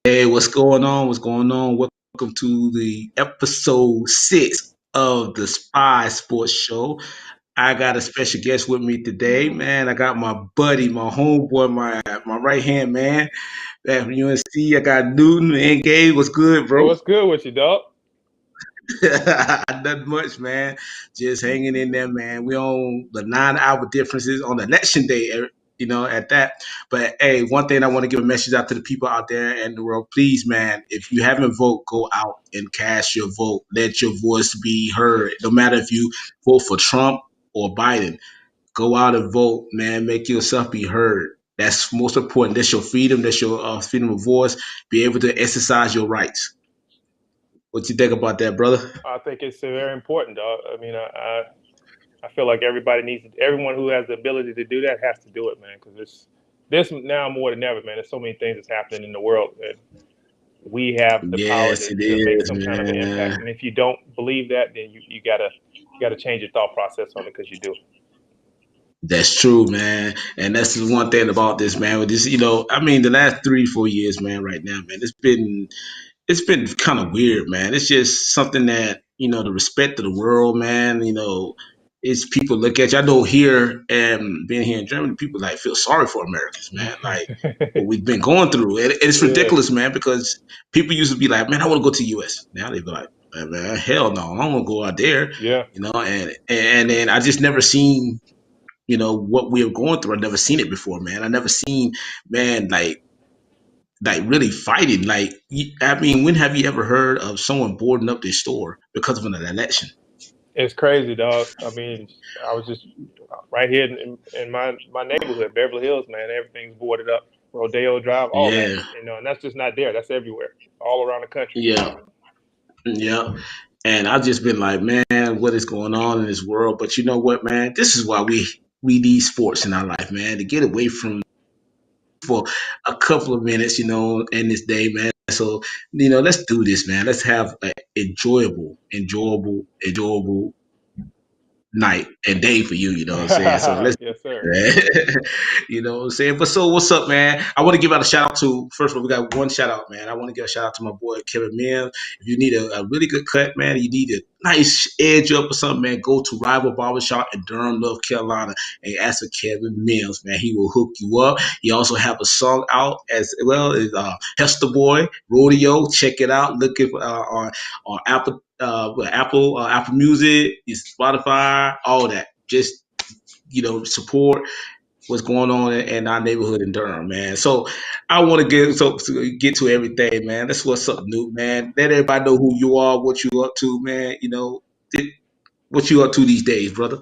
Hey, what's going on? What's going on? Welcome to the episode 6 of the Spy Sports Show. I got a special guest with me today, man. I got my buddy, my homeboy, my right hand man, back from UNC. I got Newton and Gabe. What's good, Hey, bro? what's good with you, dog? Nothing much, man. Just hanging in there, man. We on the 9 hour differences on election day, at that. But hey, one thing I want to give a message out to the people out there in the world. Please, man, if you haven't voted, go out and cast your vote. Let your voice be heard. No matter if you vote for Trump or Biden, go out and vote, man. Make yourself be heard. That's most important. That's your freedom. That's your freedom of voice. Be able to exercise your rights. What you think about that, brother? I think it's very important, dog. I mean, I feel like everyone who has the ability to do that has to do it, man. Because this now more than ever, man. There's so many things that's happening in the world, and we have the power Yes, to, it to make is, some kind of an impact. man. And if you don't believe that, then you gotta change your thought process on it because you do. That's true, man. And that's the one thing about this, man. With this, I mean, the last 3, 4 years, man, right now, man, it's been kind of weird, man. It's just something that the respect of the world, man. It's people look at you. I know here and being here in Germany, people like feel sorry for Americans, man. Like what we've been going through, and it's Yeah, ridiculous, man. Because people used to be like, man, I want to go to the U.S. Now they be like, man, hell no, I don't want to go out there. yeah. And then I just never seen what we are going through. I've never seen it before, man. I never seen, man, like really fighting. Like, I mean, when have you ever heard of someone boarding up their store because of an election? It's crazy, dog. I mean, I was just right here in my neighborhood, Beverly Hills, man. Everything's boarded up. Rodeo Drive, all that, Yeah, and that's just not there. That's everywhere, all around the country. yeah, yeah. And I've just been like, man, what is going on in this world? But you know what, man? This is why we need sports in our life, man, to get away from for a couple of minutes, in this day, man. So, let's do this, man. Let's have an enjoyable night and day for you, you know what I'm saying? So let's Yes, sir. you know what I'm saying? But so what's up, man? I want to give out a shout out to first of all, we got one shout out, man. I want to give a shout out to my boy Kevin Mims. If you need a really good cut, man, you need a nice edge up or something, man, go to Rival Barbershop in Durham, North Carolina, and ask for Kevin Mims, man. He will hook you up. He also have a song out as well as Hester Boy Rodeo. Check it out. Look it on Apple Music, Spotify, all that. Just support what's going on in our neighborhood in Durham, man. So I want to get to everything, man. That's what's up, Newt, man. Let everybody know who you are, what you up to, man. What you up to these days, brother.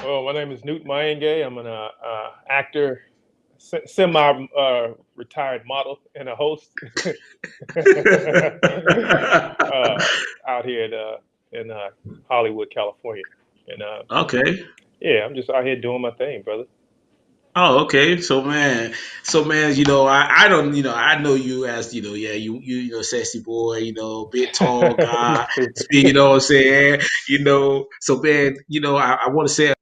Well, my name is Newt Mayenge. I'm an actor, semi retired model, and a host out here in Hollywood, California. And Okay. yeah, I'm just out here doing my thing, brother. Oh, okay. So man, I don't, I know you as, yeah, sexy boy, big tall guy, Appreciate you know what I'm saying, so man, I want to say,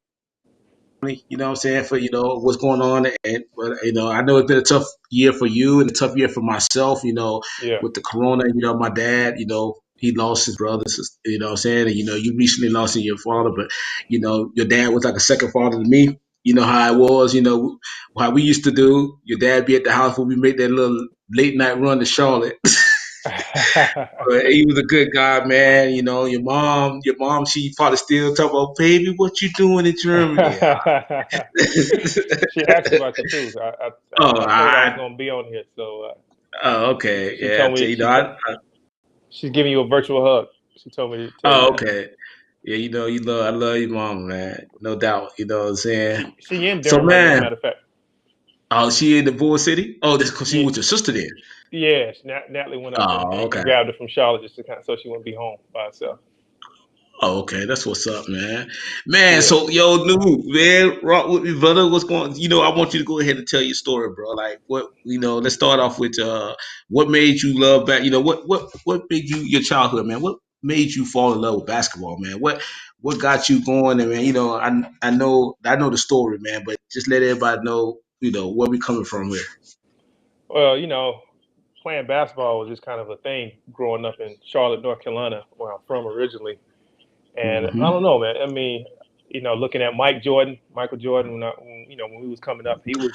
what I'm saying, for, what's going on. And, but, I know it's been a tough year for you and a tough year for myself, yeah. with the corona, my dad, he lost his brothers, what I'm saying? And, you recently lost your father, but, your dad was like a second father to me. You know how it was, how we used to do. Your dad be at the house when we make that little late night run to Charlotte. But he was a good guy, man. Your mom, she probably still talk about, baby, what you doing in Germany? She asked about you too. Oh, I told her I was gonna be on here, so okay, she yeah. told me she's giving you a virtual hug. She told me to tell you Oh, that. okay. Yeah, I love your mom, man. No doubt. You know what I'm saying? She in So, Durham right now. man, Matter of fact, oh, she in the Bull City? Oh, that's because she yeah, with your sister there. yeah. Natalie went up Oh, and okay. grabbed her from Charlotte just to so she wouldn't be home by herself. Oh, okay. That's what's up, man. Man, Yeah. so yo, new man, rock with me, brother. What's going? I want you to go ahead and tell your story, bro. Like, what? Let's start off with what made you love back? What made you your childhood, man? What made you fall in love with basketball, man? What got you going? And man, I know the story, man. But just let everybody know, where we coming from here. Well, playing basketball was just kind of a thing growing up in Charlotte, North Carolina, where I'm from originally. And I don't know, man. I mean, looking at Michael Jordan, when we was coming up, The he was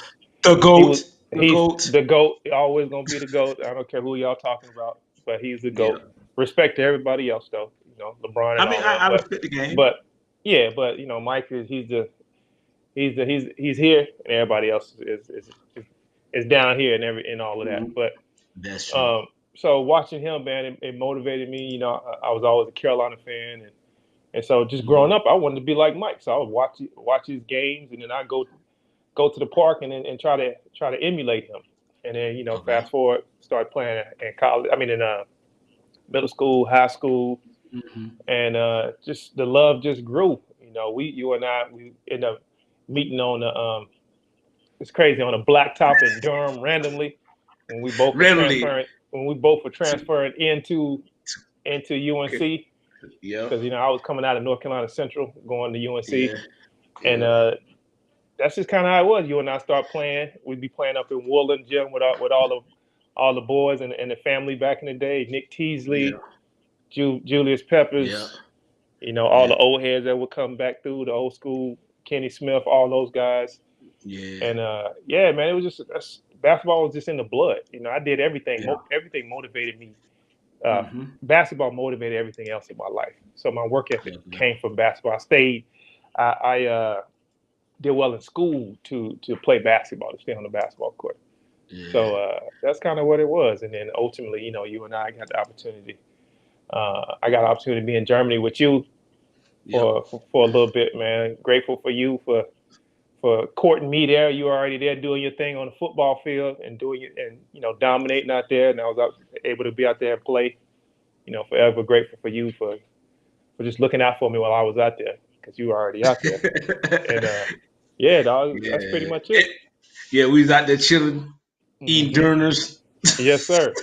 goat, the he's goat. the GOAT. Always gonna be the GOAT. I don't care who y'all talking about, but he's the Yeah. GOAT. Respect to everybody else though, LeBron I and mean, all them. I But respect the game. but yeah, but Mike he's here, and everybody else is down here and all of that. Mhm. But That's true. so watching him, man, it motivated me. I was always a Carolina fan, and so just growing Mhm. up, I wanted to be like Mike. So I would watch his games, and then I go to the park and try to emulate him. And then Okay. fast forward, start playing in college. I mean, in middle school, high school, Mhm. and just the love just grew. You and I, we ended up meeting on the it's crazy, on a blacktop in Durham randomly when we both were Randomly. transferring when we both were To, transferring into okay. UNC, Yep. because I was coming out of North Carolina Central going to UNC, Yeah. and Yeah. that's just kind of how it was. You and I start playing. We'd be playing up in Woodland Gym with all the boys and the family back in the day. Nick Yeah. Teasley, Julius Yeah. Peppers, all Yeah. the old heads that would come back through, the old school, Kenny Smith, all those guys. Yeah. And yeah, man, it was basketball was just in the blood. I did everything. Yeah. Everything motivated me. Mhm. Basketball motivated everything else in my life. So my work ethic Definitely. came from basketball. I stayed. I did well in school to play basketball, to stay on the basketball court. Yeah. So that's kind of what it was. And then ultimately, you and I got the opportunity. I got an opportunity to be in Germany with you Yep. for a little bit, man. Grateful for you for courting me there. You were already there doing your thing on the football field and doing it, and dominating out there. And I was able to be out there and play. Forever grateful for you for just looking out for me while I was out there, because you were already out there. And yeah, dog, that's pretty Yeah. much it. Yeah, we was out there chilling, eating Hmm. dinners. Yes, sir.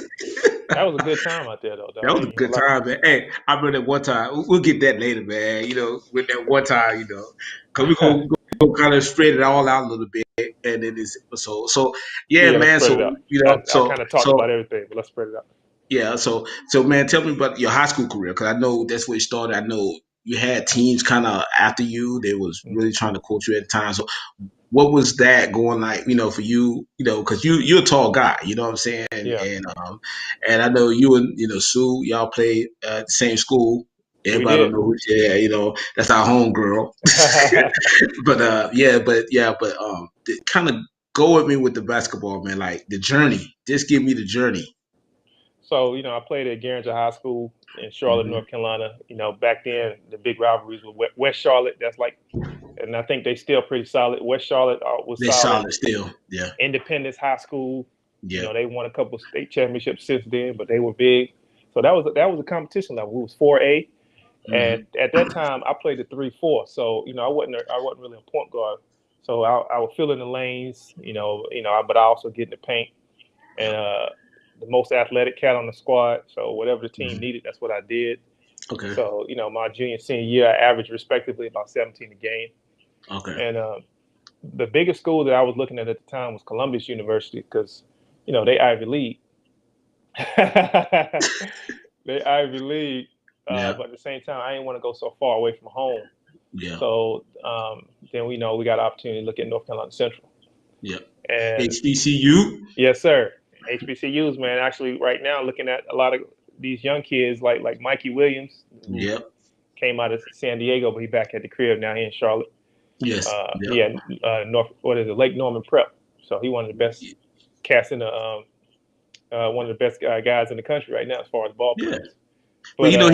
That was a good time out there, though, That dog. I was a ain't gonna good lie. time, man. Hey, I remember that one time. We'll get that later, man. With that one time, because we go kind of spread it all out a little bit, and then it's so yeah, Yeah, let's man. spread So it out. I so kind of talked so about everything, but let's spread it out. yeah, so man, tell me about your high school career, because I know that's where it started. I know you had teams kind of after you. They was really Hmm. trying to coach you at the time. So what was that going like, for you, because you're a tall guy, you know what I'm saying? Yeah, And I know you and, Sue, y'all played at the same school. we Everybody don't did. know who, yeah, that's our home girl. But kind of go with me with the basketball, man, like the journey. Just give me the journey. So, I played at Garinger High School in Charlotte, Hmm. North Carolina. Back then, the big rivalries were West Charlotte. That's like, and I think they still pretty solid. West Charlotte was They solid. solid still. Yeah. Independence High School, Yeah. they won a couple of state championships since then, but they were big. So that was a competition level. It was 4A, and Hmm. at that time I played the 3-4. So I wasn't really a point guard. So I would fill in the lanes, but I also get in the paint, and Yeah. the most athletic cat on the squad. So whatever the team Hmm. needed, that's what I did. And Okay. so my junior senior year, I averaged respectively about 17 a game. Okay. And the biggest school that I was looking at the time was Columbus University, because they Ivy League. They Ivy League, Yeah. but at the same time, I didn't want to go so far away from home. Yeah. So then we got an opportunity to look at North Carolina Central. Yeah. And HBCU. yes, sir. HBCUs, man. Actually, right now, looking at a lot of these young kids like Mikey Williams, who Yeah. came out of San Diego, but he back at the crib now. He in Charlotte. Yes. Yeah. He had Lake Norman Prep. So he one of the best cats in the one of the best guys in the country right now as far as ball Yeah. players. But But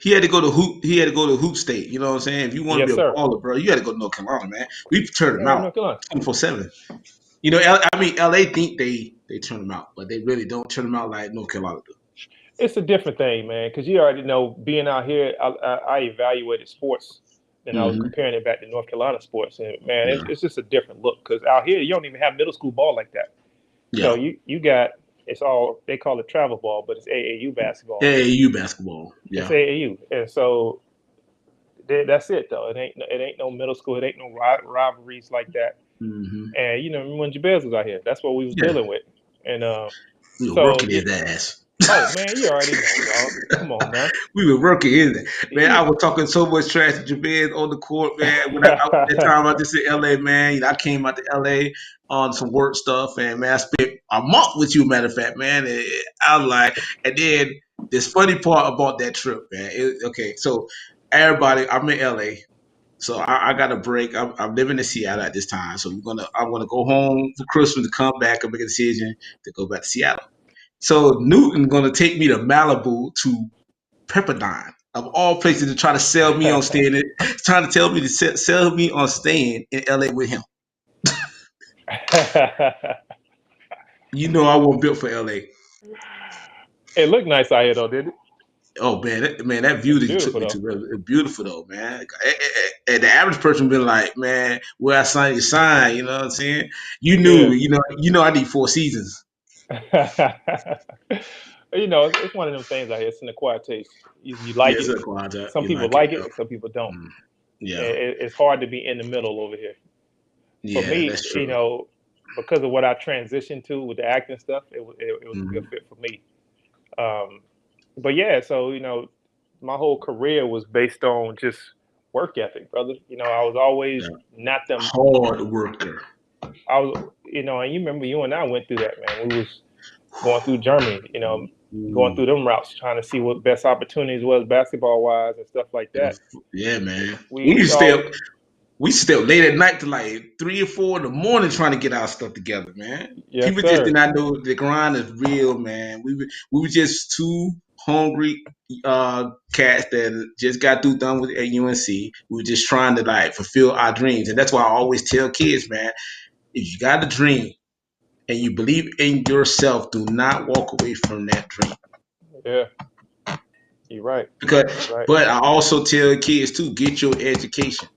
he had to go to hoop. He had to go to hoop state. You know what I'm saying? If you want to yes, be a sir. baller, bro, you had to go to North Carolina, man. We turned him Yeah, out North Carolina. 24/7. I mean, LA think they turn him out, but they really don't turn him out like North Carolina do. It's a different thing, man, because you already know, being out here, I evaluated sports, and I was Hmm. comparing it back to North Carolina sports, and man, Yeah. it's just a different look. Because out here, you don't even have middle school ball like that. So Yeah. you got, it's all, they call it travel ball, but it's AAU basketball. AAU basketball. It's Yeah. AAU, and so that's it though. It ain't no middle school. It ain't no rivalries like that. Hmm. And remember when Jabez was out here? That's what we was Yeah. dealing with. And We were So working his ass. oh man, you already know, dog. Come on now. We were working his ass. Man, I was talking so much trash to Jabez on the court, man. When that time I just in LA, man, I came out to LA on some work stuff, and man, I spent a month with you, matter of fact, man. And I was like, and then this funny part about that trip, man. Okay, so everybody, I'm in LA. So I got a break. I'm living in Seattle at this time. So I'm gonna go home for Christmas to come back and make a decision to go back to Seattle. So Newton gonna take me to Malibu to Pepperdine of all places to try to sell me on staying. Trying to tell me to sell me on staying in LA with him. You know I wasn't built for LA. It looked nice out here though, did it? Oh man, that view It's that you took beautiful me though. to, it's beautiful though, man. And the average person been like, man, where I sign you sign, you know what I'm saying? Yeah. I need 4 seasons. It's one of them things out here. It's an acquired taste. You like Yeah, it's it. a quadra. Some You people like it, like it, yep. and some people don't. Mm, yeah, It's hard to be in the middle over here. For yeah, me, that's true. because of what I transitioned to with the acting stuff, it was a good Hmm. fit for me. Um, but yeah, so my whole career was based on just work ethic, brother. I was always Yeah. not them. Hard worker. I was, and you remember you and I went through that, man. We was going through Germany, going Ooh. through them routes, trying to see what best opportunities was basketball wise and stuff like that. Yeah, man. We We used to stay up. all, We used to stay up late at night to like 3 or 4 in the morning trying to get our stuff together, man. yes, People just did sir. not know the grind is real, man. We were just two hungry cats that just got through done with at UNC. We were just trying to like fulfill our dreams, and that's why I always tell kids, man, if you got a dream and you believe in yourself, do not walk away from that dream. Yeah, you're right. You're Because, right. but I also tell kids too, get your education,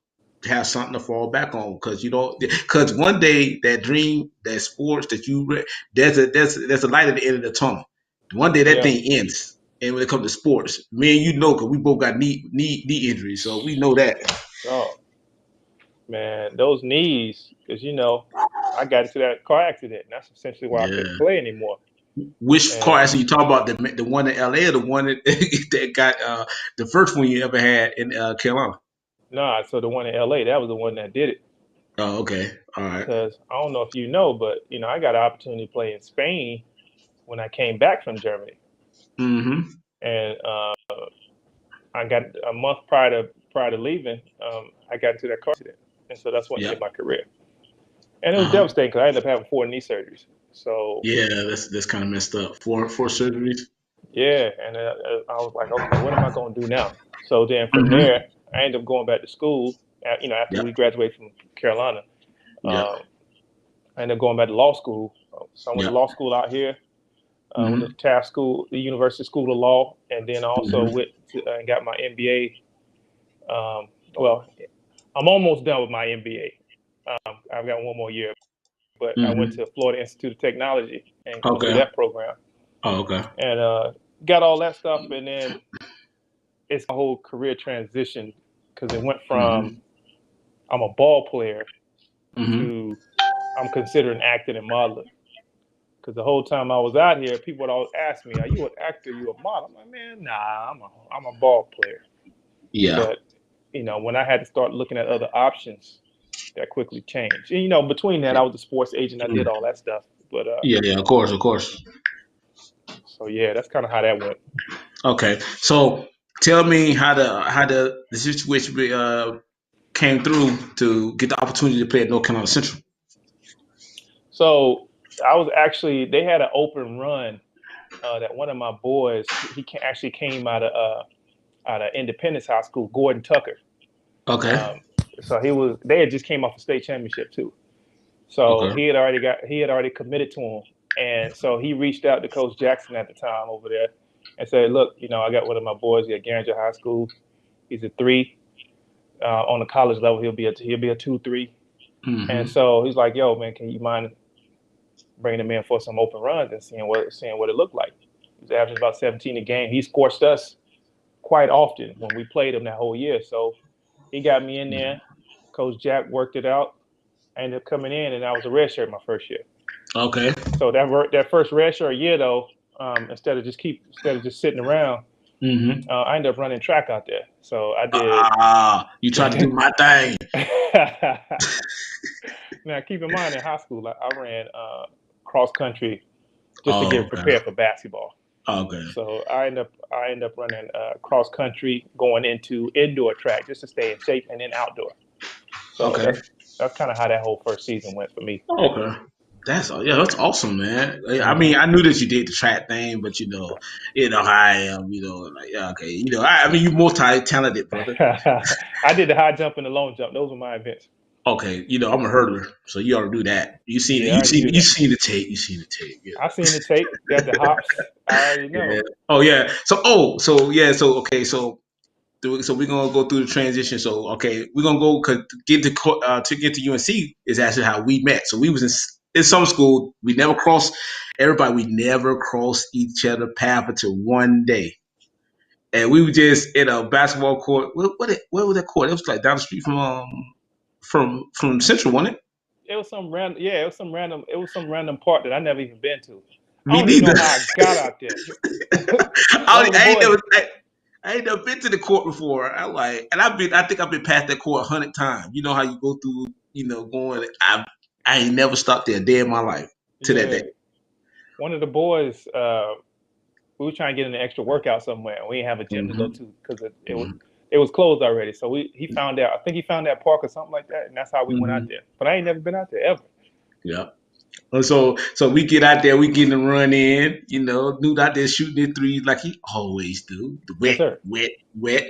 to have something to fall back on. Because you don't, because one day that dream, that sports that you read, there's a light at the end of the tunnel. One day that Yeah. thing ends. And when it comes to sports, me and you know, because we both got knee injuries, so we know that. Oh man, those knees, because I got into that car accident, and that's essentially why I couldn't Yeah. play anymore. Which car And accident you talk about? The one in LA or the one that, that got the first one you ever had in Carolina? nah, so the one in LA, that was the one that did it. Oh, okay. All right. Because I don't know if you know, but I got an opportunity to play in Spain when I came back from Germany, Mm-hmm. and I got a month prior to leaving, I got into that car accident, and so that's what ended Yep. my career. And it was Uh-huh. devastating because I ended up having 4 knee surgeries. So Yeah, that's kind of messed up. Four surgeries. yeah, and I was like, okay, what am I going to do now? So then from Mm-hmm. there, I ended up going back to school. After Yep. we graduated from Carolina, Yep. um, I ended up going back to law school. So I went to Yep. law school out here. Went to Mm-hmm. Taft School, the University School of Law, and then I also Mm-hmm. went and got my MBA. Well, I'm almost done with my MBA. I've got one more year, but I went Mm-hmm. to Florida Institute of Technology and went through Okay. that program Oh, okay. and got all that stuff. And then it's a whole career transition because it went from Mm-hmm. I'm a ball player Mm-hmm. to I'm considering acting and modeling. Because the whole time I was out here, people would always ask me, "Are you an actor? You a model?" I'm like, "Man, nah, I'm a ball player." Yeah. But when I had to start looking at other options, that quickly changed. And between that, Yeah. I was a sports agent. I did all that stuff. But Yeah. Yeah. Of course. Of course. so yeah, that's kind of how that went. Okay. So tell me how the situation came through to get the opportunity to play at North Carolina Central. So I was actually they had an open run that one of my boys actually came out of Independence High School, Gordon Tucker. Okay. Um, so they had just came off the state championship too. So Okay. he had already committed to him, and so he reached out to Coach Jackson at the time over there and said, "Look, I got one of my boys at Garinger High School. He's a three. On the college level, he'll be a 2-3." And Mm-hmm. so he's like, "Yo, man, can you mind bringing him in for some open runs and seeing what it looked like?" He was averaging about 17 a game. He scorched us quite often when we played him that whole year. So he got me in there. Coach Jack worked it out. I ended up coming in, and I was a redshirt my first year. Okay. So that first redshirt year though, instead of just sitting around, Mm-hmm. I ended up running track out there. So I did. You tried to do my thing. Now, keep in mind, in high school, I ran cross country just to Oh, get okay. prepared for basketball. Okay. So I end up running cross country, going into indoor track just to stay in shape, and then outdoor. So Okay. that's kind of how that whole first season went for me. Okay. That's awesome, man. I mean, Hmm. I knew that you did the track thing, but you know how I am. Like yeah, okay. I mean, you multi-talented, brother. I did the high jump and the long jump. Those were my events. Okay, I'm a hurdler, so you ought to do that. Yeah, I can do You that. seen the tape. You seen the tape. Yeah. I seen the tape, got the hops. I already Yeah. know. Oh yeah. So yeah. So okay. So we're gonna go through the transition. So okay, we're gonna go cause to get to UNC is actually how we met. So we was in some school. We never crossed everybody. We never crossed each other path until one day, and we were just in a basketball court. Where was that court? It was like down the street from Central, wasn't it? It was some random. Yeah, it was some random. It was some random part that I never even been to. I Me don't even neither. know how I got out there. One I, of the I ain't boys. never. I ain't never been to the court before. And I think I've been past that court 100 times. You know how you go through, going. I ain't never stopped there a day in my life to that Yeah, day. one of the boys. We were trying to get an extra workout somewhere, and we didn't have a gym to go Hmm. to because Hmm. it was closed already. So he found out. I think he found that park or something like that, and that's how we went out Hmm. there. But I ain't never been out there ever. Yeah. And so we get out there, we getting the run in, dude out there shooting the threes like he always do. The Yes, wet, sir. wet, wet.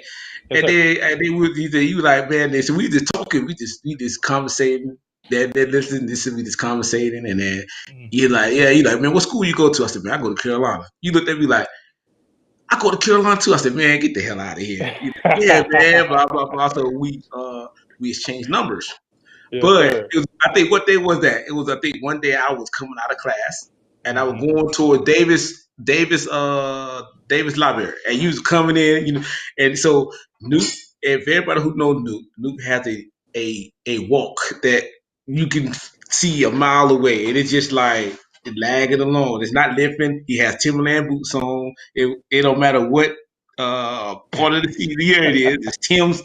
Yes, And sir. then you like, man, so we just talking, we just conversating. That listen, we just conversating, and then Mhm. you're like, yeah, you like, man, what school you go to? I said, man, I go to Carolina. You looked at me like, I go to Carolina too. I said, man, get the hell out of here. Yeah, man, blah blah blah. So we exchanged numbers. Yes, But sir. I think what day was that? It was I think one day I was coming out of class and I was Hmm. going toward Davis Library, and you was coming in, and so Nuke. If everybody who knows Nuke has a walk that you can see a mile away, and it's just like lagging along. It's not limping. He has Timberland boots on. It don't matter what part of the year it is. It's Tim's.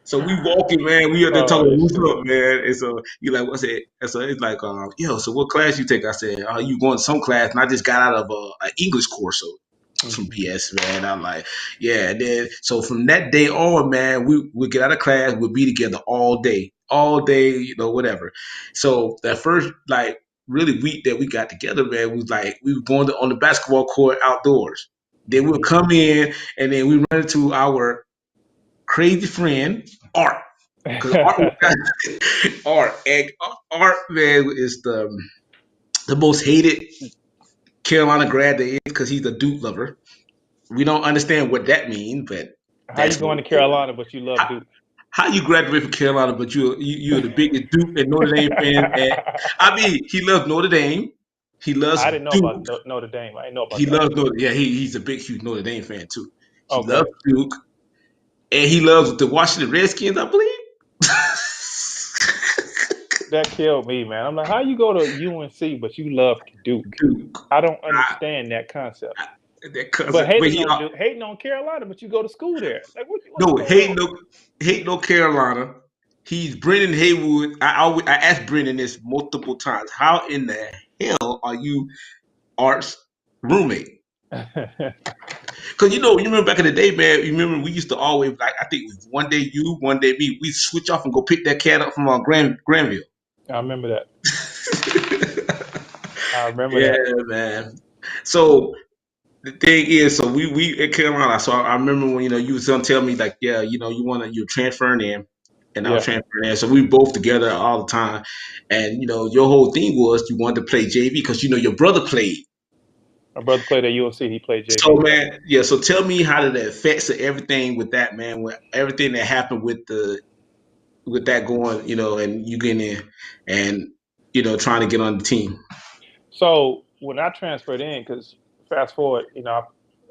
So we walking, man. We up there Oh, talking, that's what's funny. up, man? And so you like, what's it? And so it's like, yo, so what class you take? I said, you going to some class, and I just got out of an English course, so some Hmm. BS, man. I'm like, yeah. And then so from that day on, man, we get out of class, we'll be together all day, whatever. So that first like really week that we got together, man, was like we were going on the basketball court outdoors. Then we'll Hmm. come in, and then we run into our crazy friend Art. Because Art, man, is the most hated Carolina grad there is because he's a Duke lover. We don't understand what that means, but How you that's what going it to is. Carolina, but you love How, Duke? how you graduate from Carolina, but you're the biggest Duke and Notre Dame fan. And I mean, he loves Notre Dame. He loves I didn't know about Duke. Notre Dame. I didn't know about He that. loves Notre. Yeah, he's a big, huge Notre Dame fan too. He Okay. loves Duke, and he loves the Washington Redskins, I believe. That killed me, man. I'm like, how you go to UNC but you love Duke? Duke. I don't I, understand that concept. that But cousin, but he hating on Carolina, but you go to school there. Like, what's no going on? hate no Carolina. He's Brendan Haywood. I asked Brendan this multiple times. How in the hell are you Art's roommate? Because you remember back in the day, man. You remember we used to always like I think it was one day you, one day me. We switch off and go pick that cat up from our Granville. I remember that. I remember Yeah, that. man. So the thing is, so we in Carolina. So I remember when you was gonna tell me like, yeah, you're transferring in, and I was Yeah. transferring in. So we both together all the time, and your whole thing was you wanted to play JV because your brother played. My brother played at UNC. He played So JV. man, yeah. So tell me how did that affect everything with that man, with everything that happened with that going, and you getting in and trying to get on the team. So when I transferred in, because fast forward,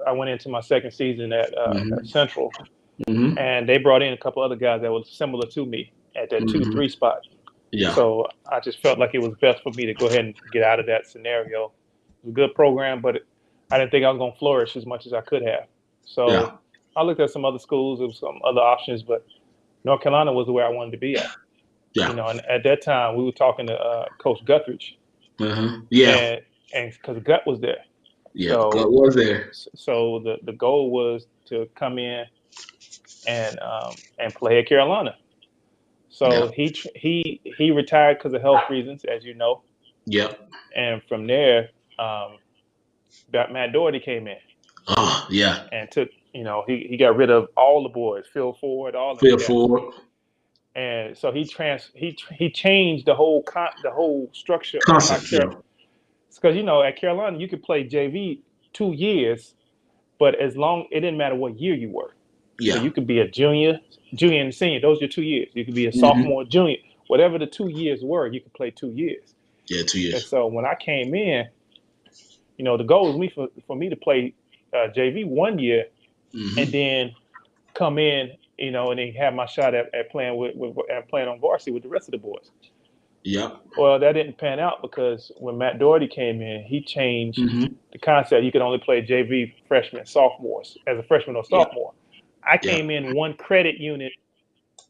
I went into my second season at Hmm. Central, Hmm. and they brought in a couple other guys that were similar to me at that two Hmm. three spot. Yeah. So I just felt like it was best for me to go ahead and get out of that scenario. It was a good program, but I didn't think I was going to flourish as much as I could have. Yeah. So I looked at some other schools, there was some other options, but North Carolina was where I wanted to be at. Yeah. And at that time we were talking to Coach Guthridge, Yeah. and because Gut was there, Yeah. The gut so was there. the goal was to come in and play at Carolina. Yeah. So he retired because of health reasons, as you know, Yep. and from there, um, Matt Doherty came in Oh, yeah. and took he got rid of all the boys, Phil Ford, all them Feel cats, forward. and so he changed the whole structure of how Concept. Yeah. because at Carolina you could play JV 2 years, but as long it didn't matter what year you were. So Yeah. you could be a junior and senior. Those are your 2 years. You could be a hmm sophomore, junior, whatever the 2 years were. You could play 2 years. Yeah. 2 years. And so when I came in, the goal was for me to play JV 1 year and hmm then come in, and then have my shot at playing at playing on varsity with the rest of the boys. Yep. Well, that didn't pan out because when Matt Doherty came in, he changed hmm the concept. You could only play JV freshmen, sophomores as a freshman or Yeah. sophomore. I Yeah. came in one credit unit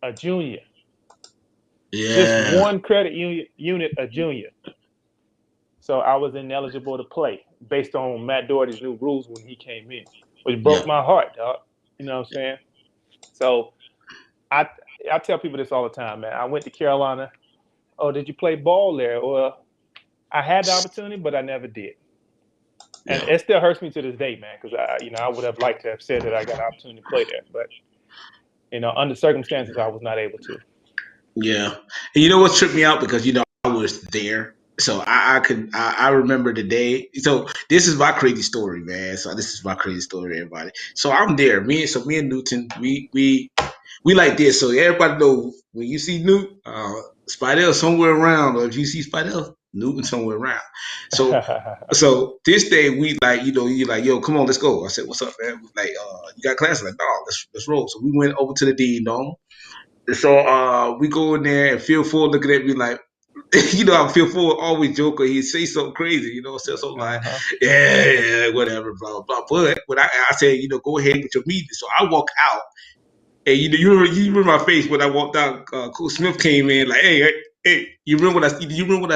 a junior, just Yeah. one credit unit a junior. So I was ineligible to play based on Matt Doherty's new rules when he came in, which broke Yeah. my heart, dog. You know what I'm saying? So I I tell people this all the time, man. I went to Carolina. Oh, did you play ball there? Well, I had the opportunity, but I never did. And Yeah. it still hurts me to this day, man, because I would have liked to have said that I got an opportunity to play there, but under circumstances, I was not able to. Yeah. And you know what tripped me out because I was there. So I remember the day. So this is my crazy story, man. So this is my crazy story, everybody. So I'm there. Me and Newton, we like this. So everybody know when you see Newt, Spidell somewhere around, or if you see Spidell, Newton somewhere around. So so this day we like, you like, yo, come on, let's go. I said, what's up, man? Like, you got class? Like, no, let's roll. So we went over to the Dean Dome. So we go in there and Phil Ford looking at me like, how Phil Ford always joke or he say something crazy, so something like, Uh-huh. yeah, whatever, blah, blah. But when I said, go ahead with your meeting. So I walk out and you remember my face when I walked out, Coach Smith came in like, hey, you remember what I said? You remember what I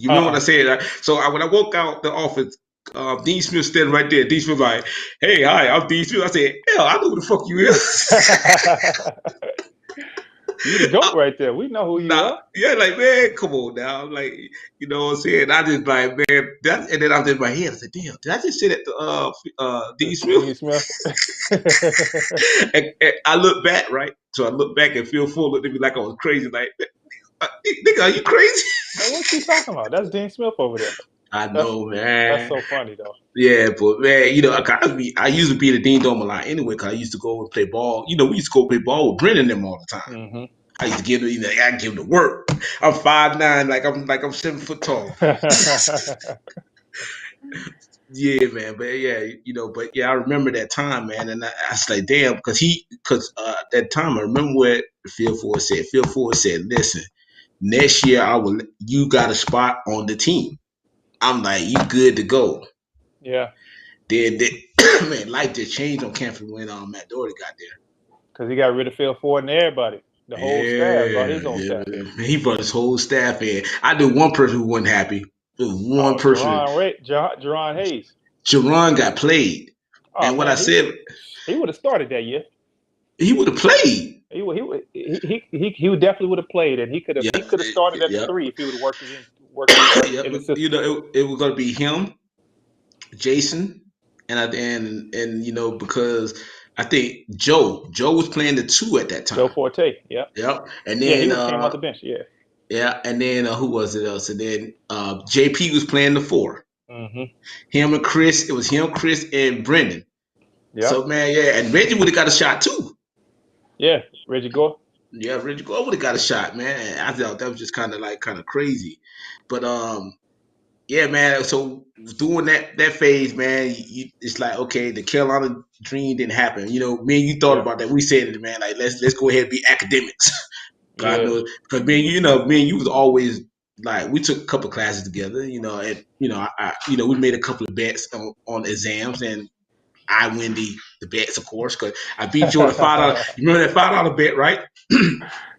Uh-uh. said? Right? So when I walk out the office, Dean Smith standing right there. Dean Smith like, hey, hi, I'm Dean Smith. I said, hell, I know who the fuck you is. You the goat right there. We know who you Nah, are. yeah, like man, come on now, like what I'm saying. I just like man, and then I was in my head. I said, damn, did I just say that to D Smith? Dean Smith. And I look back, right? So I look back and Phil Full looked at me like I was crazy. Like, nigga, are you crazy? Man, what you talking about? That's Dean Smith over there. I That's know, that's man. so funny though. Yeah, but man, I used to be at the Dean Dome a lot anyway, cause I used to go and play ball. We used to go play ball with Brennan and them all the time. Hmm. I used to give them, I give them the work. I'm 5'9", like I'm 7 foot tall. Yeah, man, but yeah, but yeah, I remember that time, man, and I was like, damn, because that time I remember what Phil Ford said. Phil Ford said, listen, next year you got a spot on the team. I'm like, you good to go. Yeah, Then, man, life just changed on campus when Matt Doherty got there. because he got rid of Phil Ford and everybody. The whole staff brought Yeah, his own yeah, staff in. man. He brought his whole staff in. I knew one person who wasn't happy. There was one Oh, person. Jerron Hayes. Jerron got played, Oh and what I man, said, he would have started that year. he would have played. He would definitely would have played, and Yeah, he could have started at the yeah. three if he would have worked Yep, in the system. it was gonna be him, Jason, and because I think Joe was playing the two at that Joe time. Forte. Yeah, Yep, and yeah, he then would have came off the bench. Yeah. who was it else? And then JP was playing the four. Hmm. Him and Chris, it was him, Chris, and Brendan. Yep. So man, yeah, and Reggie would have got a shot too. Yeah. Reggie Gore. Yeah, Reggie Gore would have got a shot, man. I thought that was just kind of crazy, but yeah, man. So doing that phase, man, it's like okay, the Carolina dream didn't happen. Me and you thought Yeah. about that. We said it, man. Like let's go ahead and be academics. God Yeah. knows, because me and you was always like we took a couple classes together, and we made a couple of bets on exams, and I win the bets, of course, because I beat you on the $5. You remember that $5 bet, right?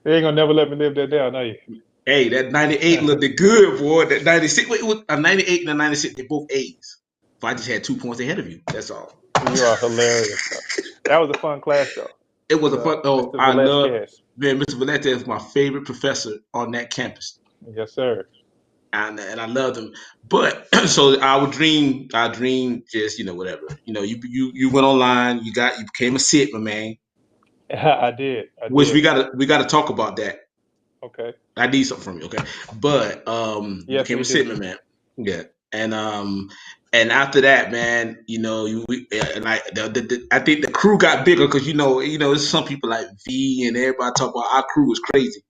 They ain't gonna never let me live that down, are you? Hey, that 98 looked good, boy. That 96, wait, a 98 and a 96, they both A's. If I just had 2 points ahead of you, that's all. You are hilarious, though. That was a fun class, though, It was with a fun. Oh, Mr. I love Velasquez. man. Mr. Valente is my favorite professor on that campus, Yes, sir. and I loved him. But so our dream, just whatever. You went online. You became a Sigma man, I did. I which did. we gotta talk about that. Okay. I need something from you, okay? But you Yes, became we a do. Sigma man, yeah. And after that, man, and I think the crew got bigger because there's some people like V and everybody talk about our crew was crazy.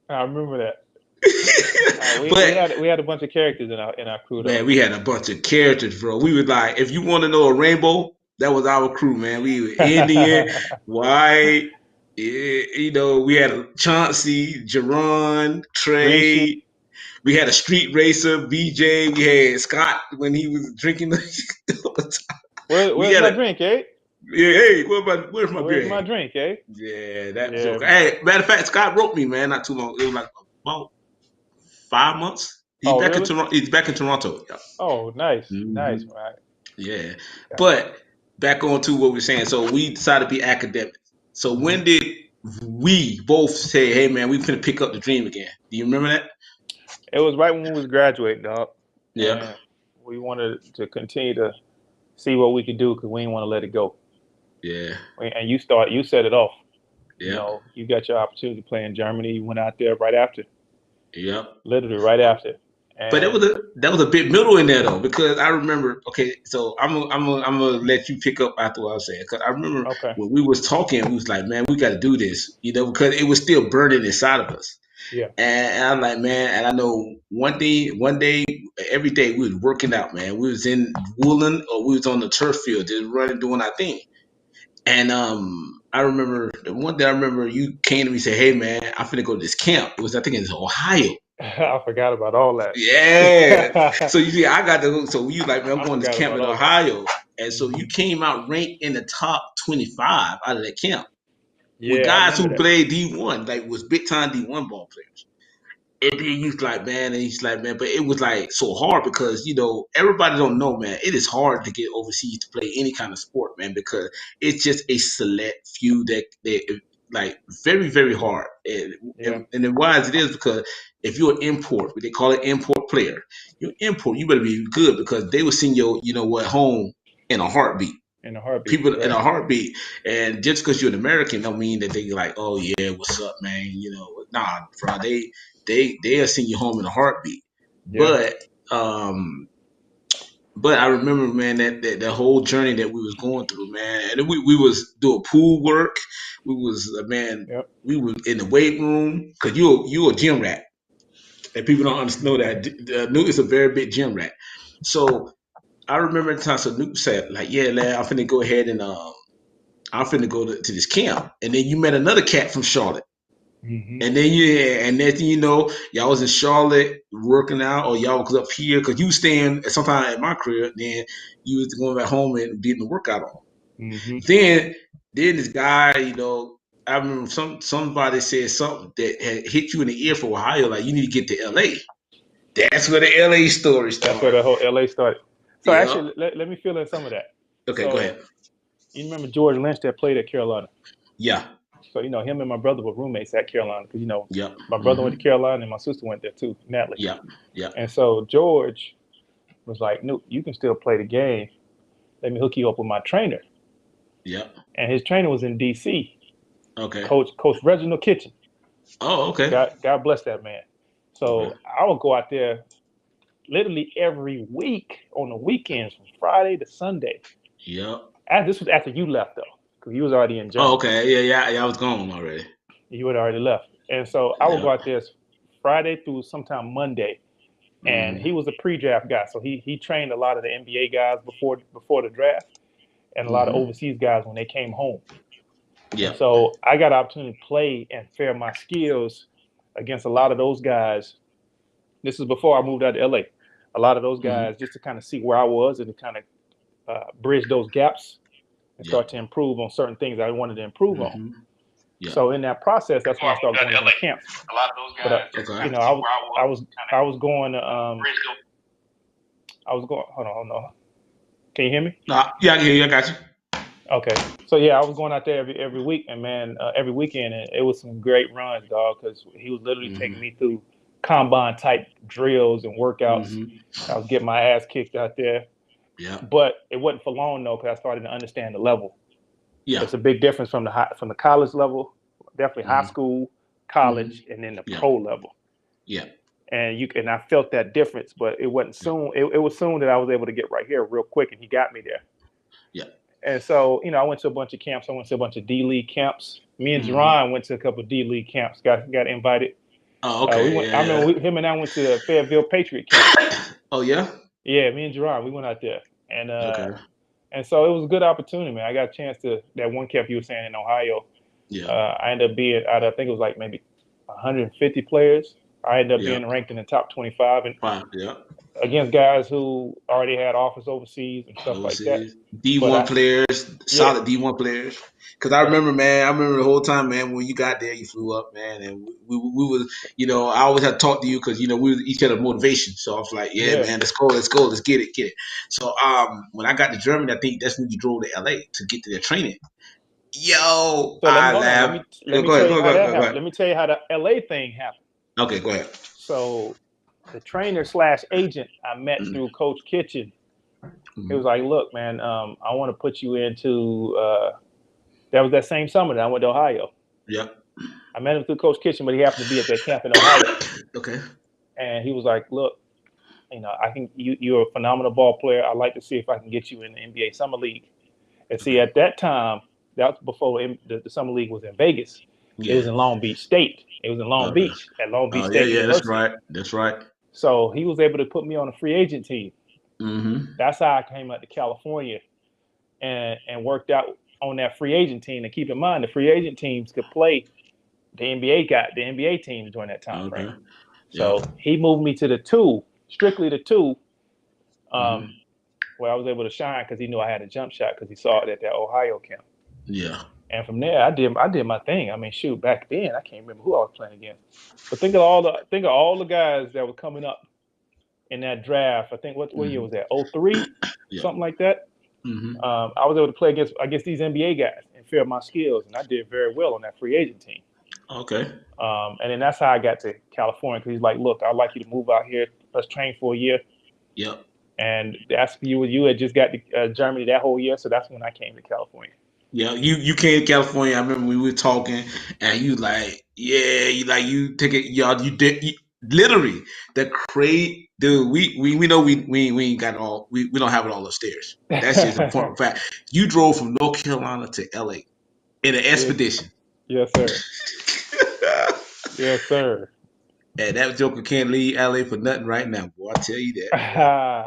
I remember that. We But had a bunch of characters in our crew, though. man, we had a bunch of characters, bro. We was like, if you want to know a rainbow, that was our crew, man. We were Indian, white. Yeah, we had Chauncey, Jerron, Risha. Trey. We had a street racer, BJ. We had Scott when he was drinking. We Where's had my a drink, eh? yeah. Hey, where's my Where's beer my at? drink, eh? Yeah, that was Yeah, okay. man. Hey, matter of fact, Scott wrote me, man, not too long. It was like about 5 months. He's Oh, back in really? Toronto. He's back in Toronto. Yeah. Oh, nice, hmm nice, right? Yeah. Yeah. But back on to what we were saying. So we decided to be academics. So hmm when did we both say, "Hey, man, we finna pick up the dream again"? Do you remember that? It was right when we was graduating, dog, Yeah. and we wanted to continue to see what we could do because we didn't want to let it go. Yeah. And you set it off. Yeah. You got your opportunity to play in Germany. You went out there right after, Yeah. literally right after, But and that was a bit middle in there though, because I remember. Okay, so I'm gonna let you pick up after what I was saying, because I remember okay, when we was talking, we was like, man, we got to do this, because it was still burning inside of us. yeah, And I'm like, man, and I know one day, every day we was working out, man. We was in Woolen or we was on the turf field, just running, doing our thing. And I remember the one day I remember you came to me and said, hey man, I'm finna go to this camp. It was I think in Ohio. I forgot about all that. Yeah. So you see, I got the so you like, man, I'm I going to this forgot camp about in all that. Ohio. And so you hmm came out ranked in the top 25 out of that camp with Yeah, I guys remember who that. played D1, like was big time D1 ball players. And then he's like, man, and he's like, man, but it was like so hard because everybody don't know, man. It is hard to get overseas to play any kind of sport, man, because it's just a select few that like very very hard. And, Yeah, and then why is it is because if you're an import, what they call it import player, you're import, you better be good because they will send your home in a heartbeat. in a heartbeat, People in right? a heartbeat, and just because you're an American don't mean that they like, oh yeah, what's up, man? Nah, bro, they'll send you home in a heartbeat. Yeah, But I remember, man, that whole journey that we was going through, man, and then we was doing pool work. We was man, yep. we was in the weight room because you a gym rat, and people don't understand that. Newt is a very big gym rat, so. I remember the time so Newt said, like, yeah, lad, I'm finna go ahead and I'm finna go to this camp. And then you met another cat from Charlotte. hmm And then y'all was in Charlotte working out, or y'all was up here because you was staying sometime at my crib. Then you was going back home and getting the workout on. hmm Then, then this guy, I remember somebody said something that had hit you in the ear for Ohio, like you need to get to LA. That's where the LA story That's where started. the whole LA started. So Yep. actually, let me fill in some of that. Okay, go So ahead. you remember George Lynch that played at Carolina? Yeah. So him and my brother were roommates at Carolina because Yep. my brother went to Mm-hmm. Carolina and my sister went there too, Natalie. Yep. Yep. And so George was like, "No, you can still play the game. Let me hook you up with my trainer." Yep. And his trainer was in D.C. Okay. Coach Reginald Kitchen. Oh, okay. God bless that man. Okay. So I would go out there literally every week on the weekends from Friday to Sunday. Yep. And this was after you left though, because you was already in Oh, Germany. okay. Yeah, yeah, yeah. I was gone already. You had already left. And so I would go Yep. out there Friday through sometime Monday. And Mm-hmm. he was a pre-draft guy, so he trained a lot of the NBA guys before the draft, and a lot of Mm-hmm. overseas guys when they came home. Yeah. And so I got an opportunity to play and fare my skills against a lot of those guys. This is before I moved out to LA. A lot of those Mm-hmm. guys just to kind of see where I was and to kind of bridge those gaps and Yeah. start to improve on certain things I wanted to improve on. Mm-hmm. Yeah. So in that process, that's Before when I I moved started out going to to them LA, camps. a lot of those But guys just you kind know, of see where I I was, was kind I was going to of bridge those. I was going. Hold on. Can you hear me? No, yeah, I can hear you. I got you. Okay. So yeah, I was going out there every week, and man, every weekend, and it was some great runs, dog. Because he was literally taking Mm-hmm. me through combine type drills and workouts. Mm-hmm. I was getting my ass kicked out there, Yeah. but it wasn't for long though, because I started to understand the level. Yeah. It's a big difference from the college level, definitely high Mm-hmm. school, Mm-hmm. college, and then the Yeah. pro level. Yeah. And I felt that difference, but it wasn't Yeah. soon. It was soon that I was able to get right here real quick, and he got me there. Yeah. And so, I went to a bunch of camps. I went to a bunch of D League camps. Me and Mm-hmm. Jerron went to a couple of D League camps. Got invited. Oh, We okay. went. I Yeah. remember him and I went to the Fayetteville Patriot camp. Oh, yeah. Yeah, me and Jerron, we went out there, and uh, Okay. and so it was a good opportunity, man. I got a chance to that one camp you were saying in Ohio. Yeah. I ended up being out of, I think it was like maybe 150 players. I ended up Yeah. being ranked in the top 25, and Fine. Yeah. against guys who already had offers overseas and stuff like that. Overseas But D1 players, yeah, solid D1 players. Because I but remember, man, I remember the whole time, man, when you got there, you flew up, man, and we was, I always had to talk to you because we was each other motivation. So I was like, yeah, yeah. man, let's go, let's get it. So when I got to Germany, I think that's when you drove to LA to get to their training. Yo, So let me I hold on. laughed. Let me Go tell ahead, you how that go happened. ahead. Let me tell you how the LA thing happened. Okay, go ahead. So the trainer slash agent I met through Coach Kitchen, he was Mm-hmm. like, "Look, man, I want to put you into." That was that same summer that I went to Ohio. Yep. I met him through Coach Kitchen, but he happened to be at that camp in Ohio, Okay. and he was like, "Look, I can. You're a phenomenal ball player. I'd like to see if I can get you in the NBA Summer League." And see, Okay. at that time, that was before the Summer League was in Vegas. It was Yeah. in Long Beach State. It was in Long Okay. Beach at Long Beach Oh, yeah, State yeah, that's University. right. That's right. So he was able to put me on a free agent team. Mm-hmm. That's how I came out to California and worked out on that free agent team. And keep in mind, the free agent teams could play the NBA teams during that time frame. Okay. Yeah. So he moved me to the two, strictly the two, Mm-hmm. where I was able to shine because he knew I had a jump shot because he saw it at that Ohio camp. Yeah. And from there, I did my thing. I mean, shoot, back then I can't remember who I was playing against, but think of all the guys that were coming up in that draft. I think what year Mm-hmm. was that? 03, Yeah. something like that. Mm-hmm. I was able to play against these NBA guys and feel my skills, and I did very well on that free agent team. Okay. And then that's how I got to California because he's like, look, I'd like you to move out here. Let's train for a year. Yep. And that's you had just got to Germany that whole year, so that's when I came to California. Yeah. You came to California. I remember we were talking, and you like, yeah, you take it, y'all. You did literally the crate, dude. We know we ain't got all. We don't have it all upstairs. That's just a point of fact. You drove from North Carolina to LA in an Yes, expedition. yes, sir. Yes, sir. And that Joker can't leave LA for nothing right now, boy. I tell you that.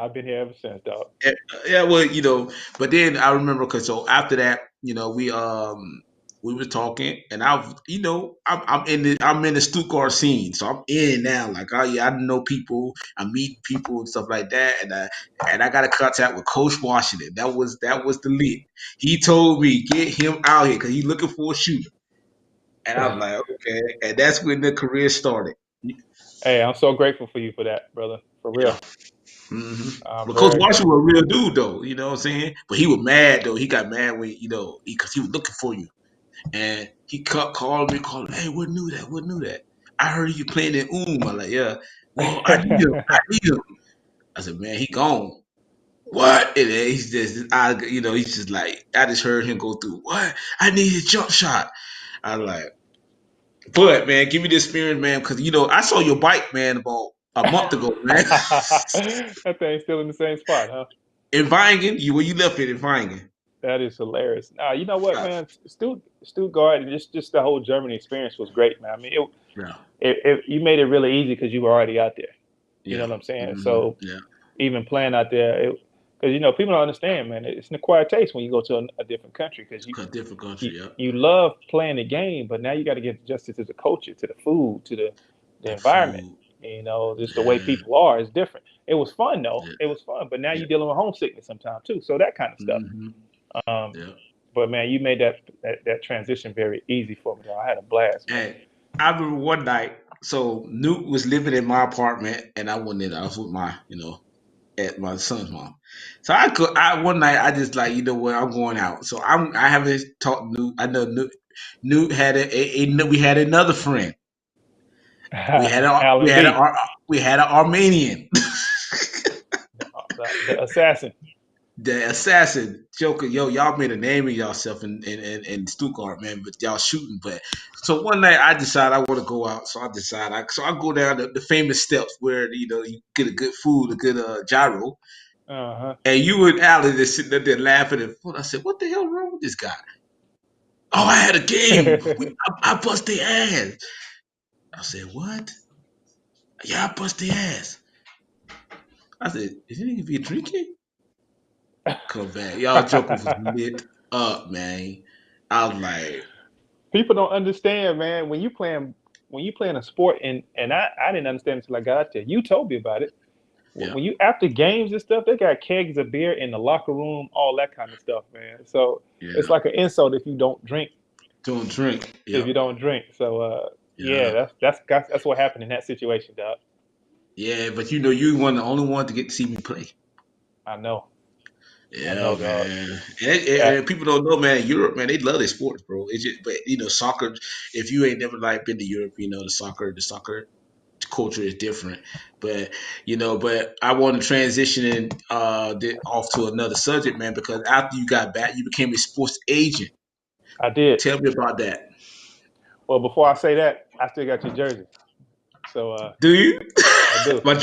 I've been here ever since, dog. Yeah, yeah, well, but then I remember because so after that, we were talking, and I'm in the Stuttgart scene, so I'm in now. Like, oh yeah, I know people, I meet people and stuff like that, and I got a contact with Coach Washington. That was the lead. He told me get him out here because he's looking for a shooter, and I was like, okay, and that's when the career started. Hey, I'm so grateful for you for that, brother. For Yeah. real. hmm I'm But Coach very Washington grateful. was a real dude, though. You know what I'm saying? But he was mad, though. He got mad when because he was looking for you, and he called me, hey, what knew that? What knew that? I heard you playing in I'm like, yeah. Well, I need him. I need him. I said, man, he gone. What? And then he's just like, I just heard him go through. What? I need his jump shot. I was like, but man, give me the experience, man, because I saw your bike, man, about a month ago, man. That thing's still in the same spot, huh? In Viningen, where you left it in Viningen. That is hilarious. You know what, Uh, man? Stuttgart and just the whole Germany experience was great, man. I mean, yeah, you made it really easy because you were already out there. You know yeah, what I'm saying? hmm So yeah, even playing out there, because people don't understand, man. It's an acquired taste when you go to a different country because you, Different you country, yeah. you love playing the game, but now you got to get adjusted to the culture, to the food, to the The environment. food, Just the way yeah, people are is different. It was fun though. yeah, It was fun, but now yeah. you're dealing with homesickness sometimes too. So that kind of stuff. Hmm. Um, Yeah. but man, you made that transition very easy for me. Though. I had a blast, man. And I remember one night, so Newt was living in my apartment, and I went in. I was with my, at my son's mom. So one night I just like, what, I'm going out. So I haven't talked to Newt. I know Newt had we had another friend. We had a we Alan had B, a we had an Armenian. the assassin. The assassin Joker, yo, y'all made a name of yourself in Stuttgart, man, but y'all shooting. But so one night I decide I want to go out, so I go down the famous steps where you get a good food, a good gyro, Uh and you and Alan just sitting there laughing and I said, "What the hell wrong with this guy?" Oh, I had a game. huh. I bust their ass. I said, "What?" Yeah, I bust their ass. I said, "Is any of you drinking?" Come back, y'all Joker was lit up, man. I was like. People don't understand, man. When you playing a sport, and I didn't understand until I got out there. You told me about it. Yeah, When you after games and stuff, they got kegs of beer in the locker room, all that kind of stuff, man. So it's yeah. like an insult if you don't drink. Don't drink. If you Yep. don't drink, so yeah, Yeah. that's what happened in that situation, dog. Yeah, but you one the only one to get to see me play. I know, I Yeah, know, dog. man. Yeah, And people don't know, man. Europe, man, they love their sports, bro. It's just, but soccer. If you ain't never like been to Europe, the soccer culture is different. But but I want to transition off to another subject, man, because after you got back, you became a sports agent. I did. Tell me about that. Well, before I say that, I still got your jersey, so Do you? I do. My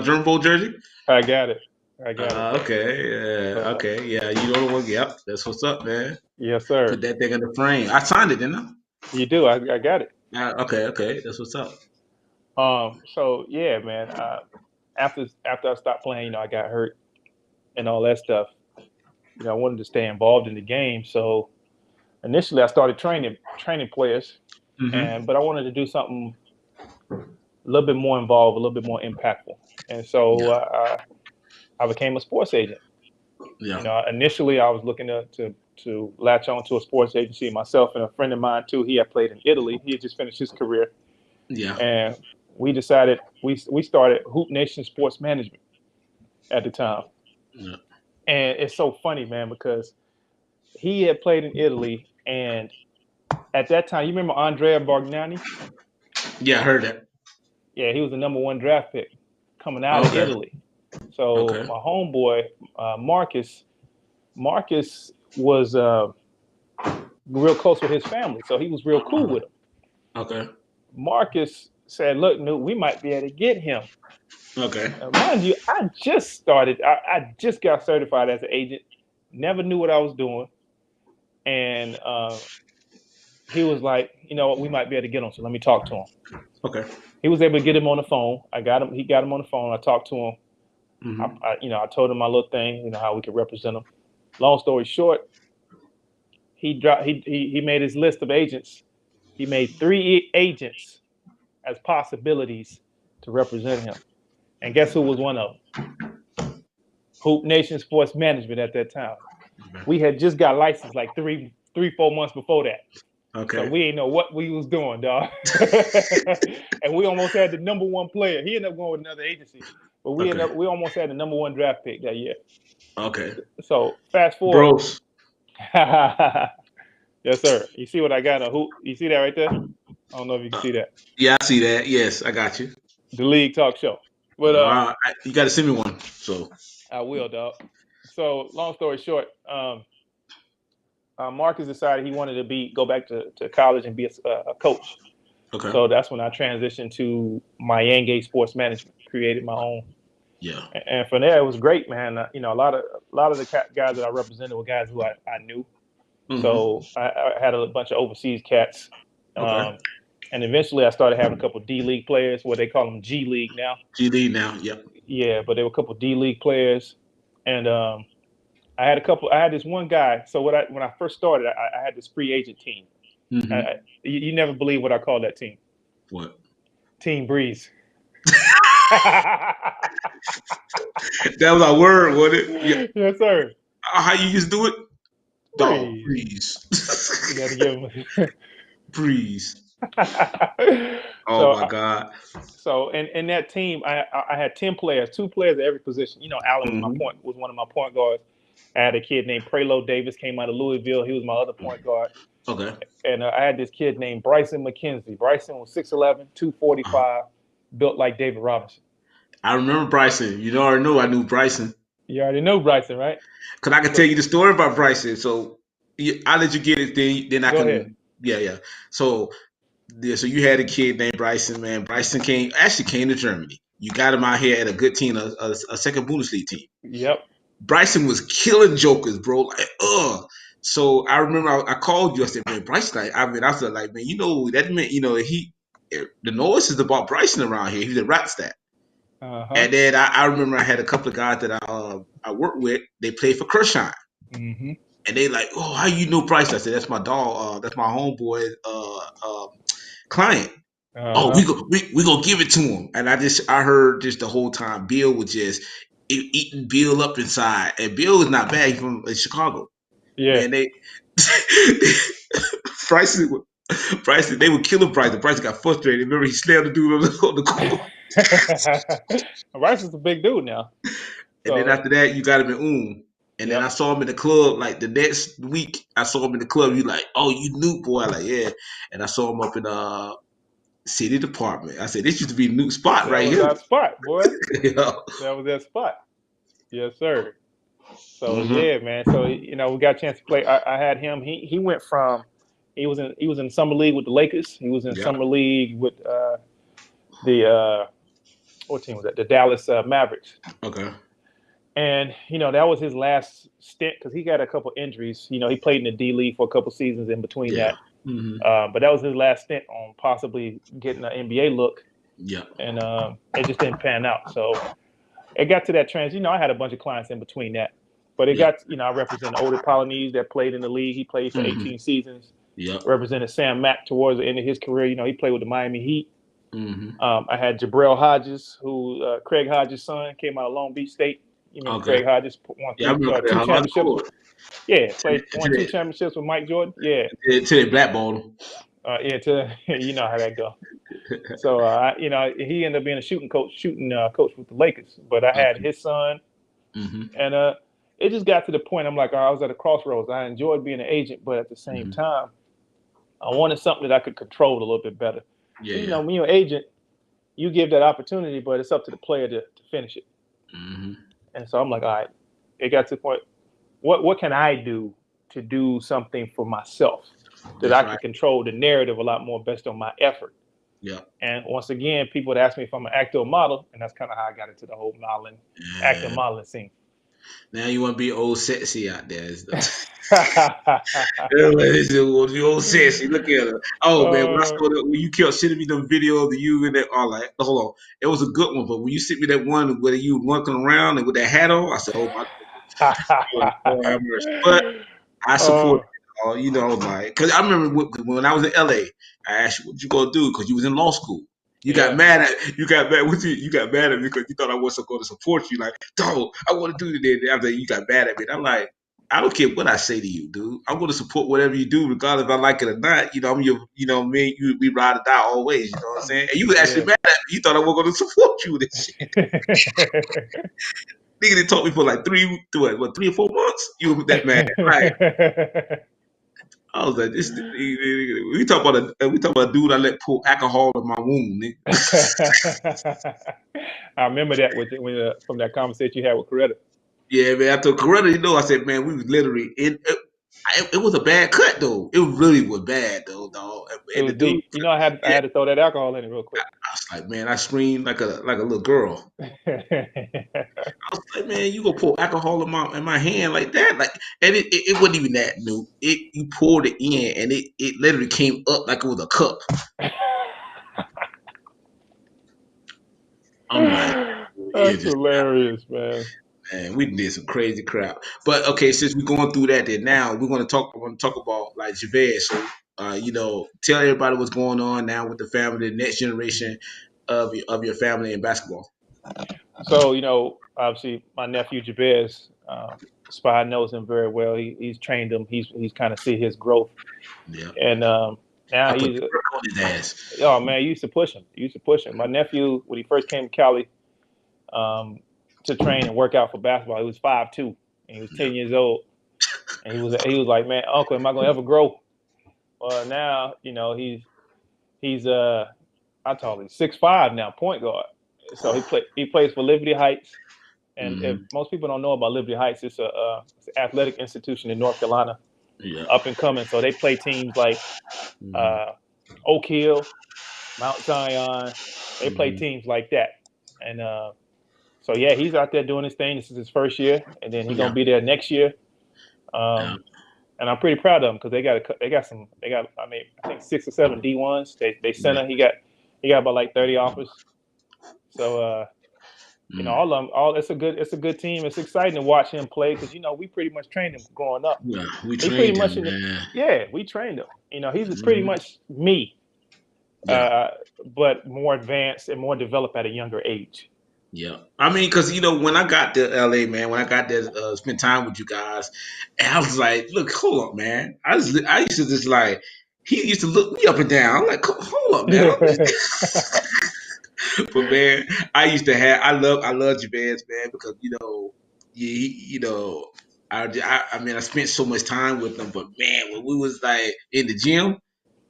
German Bowl jersey. I got it. I got it. Okay, So, okay, yeah. You know the one. Yep, that's what's up, man. yes, sir. Put that thing in the frame. I signed it, didn't I? You do. I got it. Okay, okay, that's what's up. So yeah, man. After I stopped playing, I got hurt and all that stuff. I wanted to stay involved in the game. So initially, I started training players, Hmm. but I wanted to do something a little bit more involved, a little bit more impactful. And so Yeah, I became a sports agent. yeah, Initially I was looking to latch on to a sports agency. Myself and a friend of mine too. He had played in Italy. He had just finished his career, yeah, and we decided we started Hoop Nation Sports Management at the time. yeah. And it's so funny, man, because he had played in Italy, and at that time, you remember Andrea Bargnani? Yeah, I heard that. Yeah, he was the number one draft pick coming out of Okay, Italy. So okay, my homeboy Marcus was real close with his family, so he was real cool with him. okay, Marcus said, "Look, Newt, we might be able to get him." okay, Mind you, I just started. I just got certified as an agent. Never knew what I was doing, and he was like, "You know what? We might be able to get him. So let me talk to him." okay. He was able to get him on the phone. I got him. He got him on the phone. I talked to him. Hmm. I told him my little thing. How we could represent him. Long story short, he made his list of agents. He made three agents as possibilities to represent him. And guess who was one of them? Hoop Nation Sports Management at that time. We had just got licensed like 4 months before that. So Okay, we ain't know what we was doing, dog. And we almost had the number one player. He ended up going with another agency, but okay, we almost had the number one draft pick that year. okay. So fast forward. Bros. Yes, sir. You see what I got? A hoop. You see that right there? I don't know if you can Uh, see that. yeah, I see that. Yes, I got you. The league talk show. But You got to send me one. So, I will, dog. So long story short, Marcus decided he wanted to go back to college and be a coach. okay. So that's when I transitioned to Mayenge Sports Management, created my own, Yeah. and from there it was great, man. A lot of the guys that I represented were guys who I knew. Hmm. So I had a bunch of overseas cats, Okay. um, and eventually I started having a couple of D League players, what they call them G League now. GD now. Yep. Yeah, but there were a couple of D League players. And I had this one guy. So when I first started, I had this free agent team. Mm-hmm. You never believe what I call that team. What? Team Breeze. That was our word, wasn't it? Yeah. Yes, sir. How you used to do it? Dog, Breeze. breeze. You got to give him. Breeze. Oh so my God. so in that team, I had 10 players, 2 players at every position. You know, Allen Mm-hmm. was one of my point guards. I had a kid named Prelo Davis, came out of Louisville. He was my other point guard. Okay. And I had this kid named Bryson McKenzie. Bryson was 6'11", Uh-huh. 245, built like David Robinson. I remember Bryson. You know, already know I knew Bryson. You already know Bryson, right? Cause I can tell So you the story about Bryson. So I'll let you get it. Then I go ahead. can. Yeah, yeah. So yeah, so you had a kid named Bryson. Man, Bryson came to Germany. You got him out here at a good team, a second Bundesliga team. Yep. Bryson was killing jokers, bro. Like, ugh. So I remember I called you. I said, man, Bryson. Like, I mean, I felt like, man, you know, that meant, you know, the noise is about Bryson around here. He's a rat stat. Uh-huh. And then I remember I had a couple of guys that I worked with. They played for Kershine. Mm-hmm. And they like, oh, how you know Bryson? I said, that's my dog. That's my homeboy client. Oh, Uh-huh. we gonna give it to him. And I heard just the whole time Bill was just eating Bill up inside. And Bill is not bad. He's from Chicago. Yeah. Man, they Bryson, Bryson, they were killing Bryson. Bryson got frustrated. Remember, he slammed the dude on the court. Bryson's a big dude now. And then So after that, you got him in. And then I yep. saw him in the club like the next week. I saw him in the club. You like, oh, you knew, boy. Like, yeah. And I saw him up in city department. I said, this used to be a new spot That right was here. our spot, boy. Yeah. That was that spot. Yes, sir. So Mm-hmm. yeah, man. So we got a chance to play. I had him. He went from he was in summer league with the Lakers. He was in Yeah. summer league with the what team was that? The Dallas Mavericks. Okay. And that was his last stint because he got a couple injuries. He played in the D League for a couple seasons in between Yeah. that. Mm-hmm. But that was his last stint on possibly getting an NBA look, Yeah. and it just didn't pan out. So it got to that trans. I had a bunch of clients in between that, but it Yeah. got. I represent older Polynese that played in the league. He played for Mm-hmm. 18 seasons. Yeah. Represented Sam Mack towards the end of his career. He played with the Miami Heat. Mm-hmm. I had Jabril Hodges, who Craig Hodges' son, came out of Long Beach State. You remember Okay. Craig Hodges won Yeah, I remember that two championships. hardcore. Yeah, To won 2 championships with Mike Jordan. Yeah, they blackballed him. yeah. You know how that go. So he ended up being a shooting coach with the Lakers. But I had Okay. his son, Mm-hmm. and it just got to the point. I'm like, I was at a crossroads. I enjoyed being an agent, but at the same Mm-hmm. time, I wanted something that I could control a little bit better. Yeah. And, Yeah. when you're an agent, you give that opportunity, but it's up to the player to finish it. Mm-hmm. And so I'm like, all right. It got to the point. What can I do to do something for myself that That's I can right. control the narrative a lot more based on my effort? Yeah. And once again, people would ask me if I'm an actor or model, and that's kind of how I got into the whole acting Yeah. modeling scene. Now you want to be old sexy out there. You old sexy. Look at her. Oh man, when I uh, saw that, when you kept sending me the video of you and that, all like, hold on, it was a good one. But when you sent me that one where you were walking around and with that hat on, I said, oh my God, Lord have mercy. But I support uh, it. Like, because I remember when I was in LA, I asked you what you gonna do because you was in law school. yeah. You got mad with you. You got mad at me because you thought I wasn't going to support you. Like, dog, I want to do it. After you got mad at me, and I'm like, I don't care what I say to you, dude. I'm going to support whatever you do, regardless if I like it or not. I'm your, me, you, we ride or die always. You know what I'm saying? And you was actually Yeah. mad at me. You thought I wasn't going to support you with this shit. Nigga, they taught me for like 3 or 4 months. You were that mad, right? I was like, this. We talk about a dude I let pour alcohol in my wound, nigga. I remember that from that conversation you had with Coretta. Yeah, man. I told Coretta, I said, man, we was literally it was a bad cut though. It really was bad though, dog. It And the was dude, deep. I yeah, had to throw that alcohol in it real quick. I was like, man, I screamed like a little girl. I was like, man, you gonna pour alcohol in my hand like that? Like, and it wasn't even that new. You poured it in, and it literally came up like it was a cup. I'm like, what That's is this? hilarious, man. And we did some crazy crap. But okay, since we're going through that, then now we're gonna talk. I want to talk about like Javez. So, tell everybody what's going on now with the family, the next generation of your family in basketball. So, obviously, my nephew Jabez, Spy knows him very well. He's trained him. He's kind of see his growth, Yeah, and now I put he's. the work on his ass. Oh man, he used to push him. He used to push him. My nephew, when he first came to Cali, um, to train and work out for basketball, he was 5'2", and he was Yeah, 10 years old, and he was like, man, Uncle, am I gonna ever grow? Well, now he's I told him 6'5" now, point guard. So he plays for Liberty Heights. And if hmm most people don't know about Liberty Heights, it's an athletic institution in North Carolina, yeah, up and coming. So they play teams like hmm uh, Oak Hill, Mount Zion. They play hmm teams like that. And so yeah, he's out there doing his thing. This is his first year, and then he's gonna yeah, be there next year. yeah, And I'm pretty proud of them because they got I mean I think 6 or 7 D1s. They yeah. center he got about like 30 offers. So Mm. all it's a good team. It's exciting to watch him play because we pretty much trained him growing up. Yeah, we He pretty trained much him, man. we trained him. He's pretty hmm much me, Yeah, uh, but more advanced and more developed at a younger age. yeah. I mean, because when I got to LA, man, when I got there, spend time with you guys, and I was like, look, hold up, man. I used to just like, he used to look me up and down. I'm like, hold up, man. But man, I love Jabez, man, because I mean, I spent so much time with him. But man, when we was like in the gym,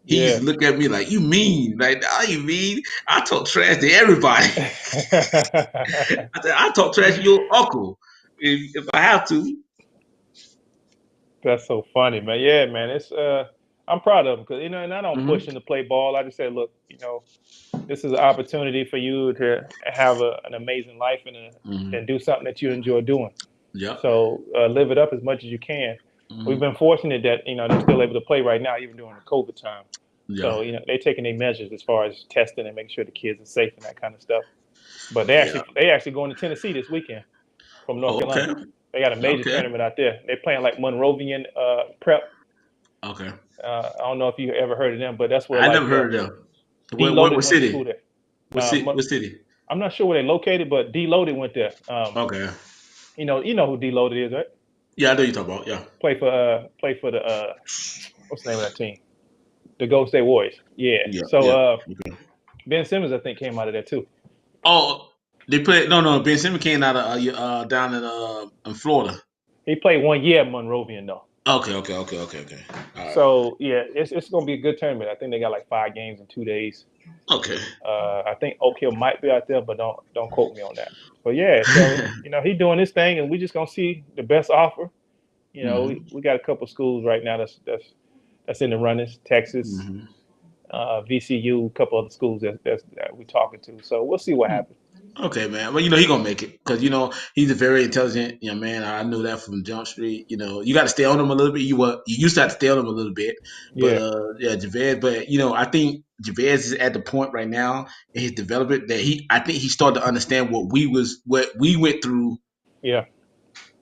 he used Yeah. to look at me like, you mean? Like, now you mean? I talk trash to everybody. I said, I talk trash to your uncle if I have to. That's so funny, man. Yeah, man. I'm proud of him because and I don't push hmm him to play ball. I just say, look, this is an opportunity for you to have an amazing life and hmm do something that you enjoy doing. Yep. So live it up as much as you can. We've hmm been fortunate that they're still able to play right now, even during the COVID time. Yeah. So they're taking their measures as far as testing and making sure the kids are safe and that kind of stuff. But Yeah. they actually going to Tennessee this weekend from North Oh, Carolina. okay. They got a major Okay. tournament out there. They're playing like Monrovian prep. Okay. I don't know if you ever heard of them, but that's where I never like heard of them. What D-Loaded went to school city? there. What city? What city? I'm not sure where they located, but D-Loaded went there. Okay. You know who D-Loaded is, right? Yeah, I know you talk about. Yeah. Play for the what's the name of that team? The Golden State Warriors. Yeah. Yeah. So Yeah. Okay. Ben Simmons, I think, came out of there too. Oh, they play. No. Ben Simmons came out of down in Florida. He played 1 year at Monrovian though. Okay. All right. So yeah, it's gonna be a good tournament. I think they got like 5 games in 2 days. Okay. I think Oak Hill might be out there, but don't quote me on that. But yeah, so he doing his thing, and we just gonna see the best offer. hmm We got a couple schools right now that's in the runnings. Texas, hmm VCU, a couple other schools that we talking to. So we'll see what happens. Okay, man. Well, he gonna make it because he's a very intelligent young man. I knew that from Jump Street. You got to stay on him a little bit. You used to have to stay on him a little bit, but Yeah, yeah, Javez. But I think Javez is at the point right now in his development that I think he started to understand what we went through yeah,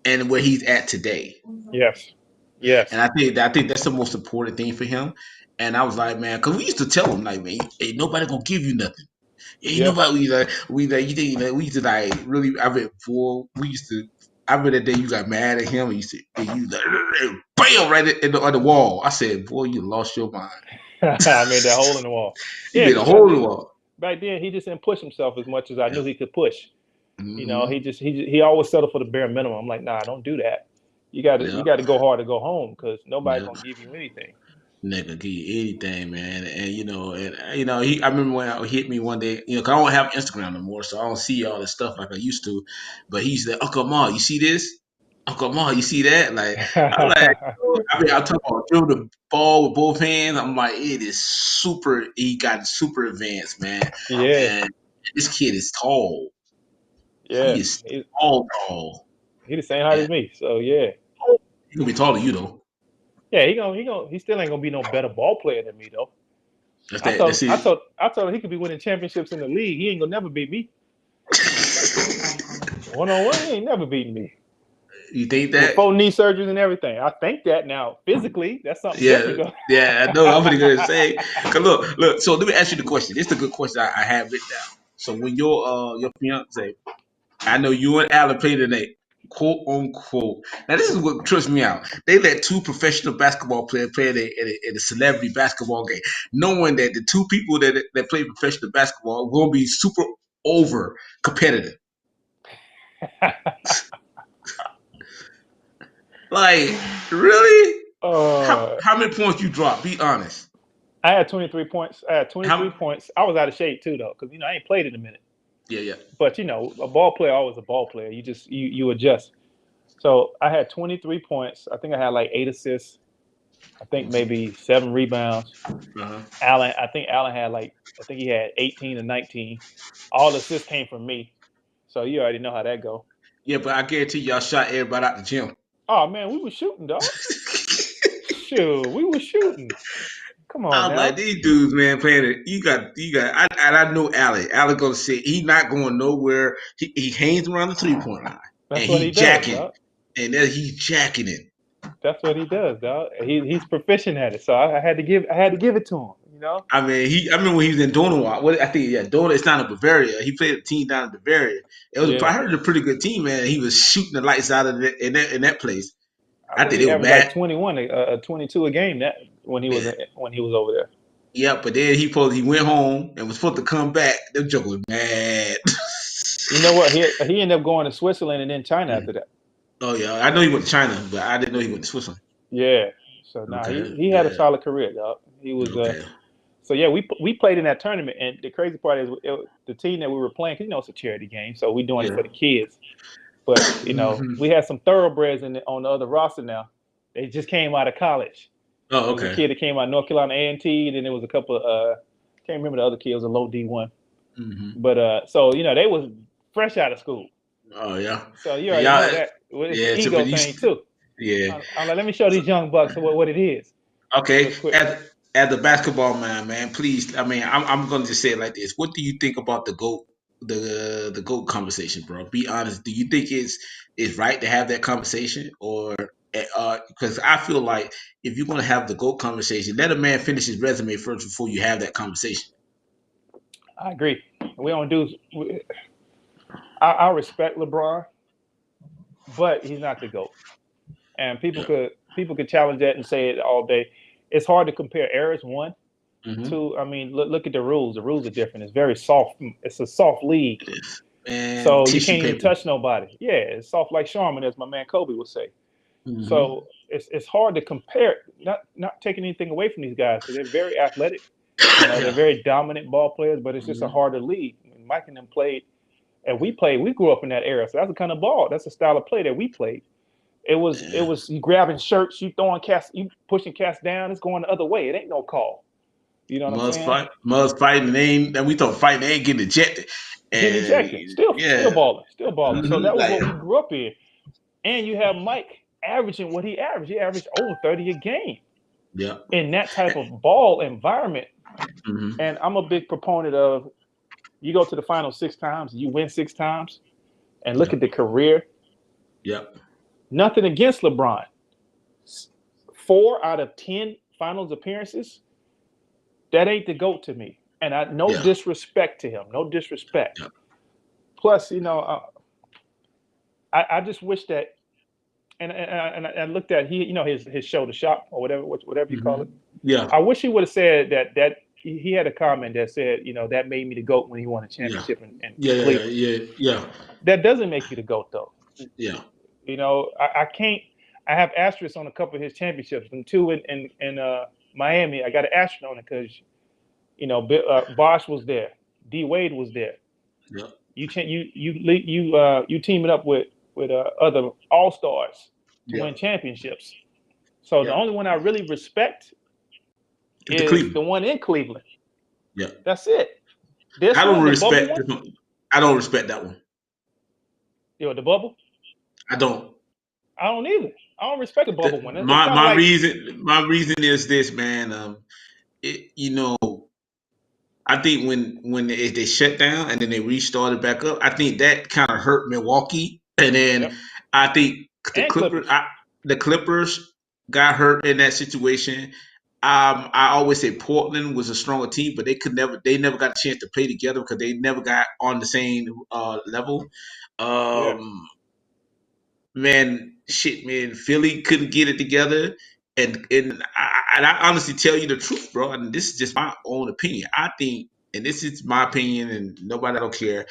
and where he's at today. yes, And yes, I think that's the most important thing for him. And I was like, man, because we used to tell him like, man, ain't nobody gonna give you nothing. Ain't yeah, nobody we you think we used to like really I read before we used to I read that day you got mad at him and you like bam right on the wall. I said, boy, you lost your mind. I made that hole in the wall. You Yeah, made a because hole in the wall. back then he just didn't push himself as much as I Yeah. knew he could push. hmm He always settled for the bare minimum. I'm like, nah, don't do that. You Yeah. got to go hard to go home because nobody's Yeah. gonna give you anything. Nigga give you anything, man. And I remember when he hit me one day, 'cause I don't have Instagram no more, so I don't see all this stuff like I used to. But he said, Uncle Ma, you see this? Uncle Ma, you see that? Like I'm like, I mean, I'm talking about dribble the ball with both hands. I'm like, it is super. He got super advanced, man. Yeah, And this kid is tall. yeah. He is He, tall. he the same height And as me. So yeah, he gonna be taller than you though. yeah. He still ain't gonna be no better ball player than me though. That's that. That's it. I told him he could be winning championships in the league. He ain't gonna never beat me. 1-on-1, he ain't never beaten me. You think With that? 4 knee surgeries and everything. I think that now. Physically, that's something Yeah, different, though. yeah, I know. I'm gonna say, cause look. So let me ask you the question. This is a good question I have written down. So when your fiance, I know you and Alan played tonight, quote unquote. Now this is what trips me out. They let two professional basketball players play in a celebrity basketball game, knowing that the two people that play professional basketball are gonna be super over competitive. Like, really? uh, How many points you drop? Be honest. I had 23 points. I had 23 How? points. I was out of shape too, though, because I ain't played in a minute. Yeah, yeah. But a ball player always a ball player. You just you adjust. So I had 23 points. I think I had like 8 assists. I think maybe 7 rebounds. Uh-huh. Allen had I think he had 18 or 19. All the assists came from me. So you already know how that go. Yeah, but I guarantee y'all shot everybody out the gym. Oh man, we were shooting, dog. Shoot, we were shooting. Come on I'm like now. these dudes, man, playing it. You got. I know Allen. Allen gonna say he not going nowhere. He hangs around the 3-point line and That's what he he does, jacking, dog. and then he's jacking it. That's what he does, dog. He's proficient at it. So I had to give it to him. I mean, I remember when he was in Donau. What I think, yeah, Donau. It's not in Bavaria. He played a team down in Bavaria. It was, I Yeah. heard, a pretty good team, man. He was shooting the lights out of it in that place. I I think think he they were averaged like mad. 21, 22 a game that when he was over there. Yeah, but then he went home and was supposed to come back. Them joke was mad. You know what? He ended up going to Switzerland and then China after that. Oh yeah, I know he went to China, but I didn't know he went to Switzerland. Yeah. So now Okay, he had a yeah, solid career, dog. He was okay, so yeah, we played in that tournament, and the crazy part is the team that we were playing. 'Cause it's a charity game, so we doing it yeah. for the kids. But Hmm. we had some thoroughbreds on the other roster now. They just came out of college. Oh, There was a okay. kid that came out of North Carolina A&T, and then there was a couple of can't remember the other kid. It was a low D1. Hmm. But so they was fresh out of school. Oh yeah, So you and already y'all, know that. Well, it's an yeah. So, ego but thing too. yeah. I'm like, let me show these young bucks what it is, real Okay, quick. as a basketball man, please. I mean, I'm gonna just say it like this. What do you think about the goat conversation, bro? Be honest. Do you think it's right to have that conversation, or because I feel like if you're gonna have the goat conversation, let a man finish his resume first before you have that conversation. I agree. We don't do. I respect LeBron, but he's not the goat. And Yeah. people could challenge that and say it all day. It's hard to compare eras. One, Hmm. two. I mean, look at the rules. The rules are different. It's very soft. It's a soft league, And so you tissue can't even paper. touch nobody. Yeah, it's soft like Charmin, as my man Kobe would say. Hmm. So it's hard to compare. Not taking anything away from these guys because they're very athletic. They're Yeah. very dominant ball players, but it's just a Hmm. harder league. Mike and them played, and we played. We grew up in that era, so that's the kind of ball. That's the style of play that we played. It Yeah. was you grabbing shirts, you throwing cast, you pushing cast down. It's going the other way. It ain't no call. You know what I'm saying? Must fighting. They ain't. And we thought fighting. They ain't getting ejected. Getting And ejected, yeah. still balling. So that was Like, what we grew up in. And you have Mike averaging what he averaged. He averaged over 30 a game yeah. in that type of ball environment. Hmm. And I'm a big proponent of you go to the final 6 times, you win 6 times, and look Yeah. at the career. Yeah. Nothing against LeBron. 4 out of 10 finals appearances, that ain't the GOAT to me. And no Yeah. disrespect to him, no disrespect. Yeah. Plus, I just wish that, and I looked at his show, the shop or whatever you call Hmm. it. Yeah. I wish he would have said that he had a comment that said, that made me the GOAT when he won a Yeah. championship Yeah. in Yeah. Cleveland. Yeah. Yeah. That doesn't make you the GOAT though. Yeah. I can't. I have asterisks on a couple of his championships, and two in Miami. I got an asterisk on it because Bosh was there, D Wade was there. Yeah. You team it up with other all stars to Yeah. win championships. So the Yeah. only one I really respect It's the is Cleveland. the one in Cleveland. Yeah. That's it. This I don't one, the bubble respect one, this one. I don't respect that one. the bubble. I don't. I don't either. I don't respect the bubble one. It's My kind of like reason is this, man. It, I think when they shut down and then they restarted back up, I think that kind of hurt Milwaukee. And then Yep. I think the And Clippers, Clippers the Clippers got hurt in that situation. I always say Portland was a stronger team, but they never got a chance to play together because they never got on the same level. yeah. Um, man, shit, man, Philly couldn't get it together. And I honestly tell you the truth, bro. And this is just my own opinion. I think, and this is my opinion, and nobody I don't care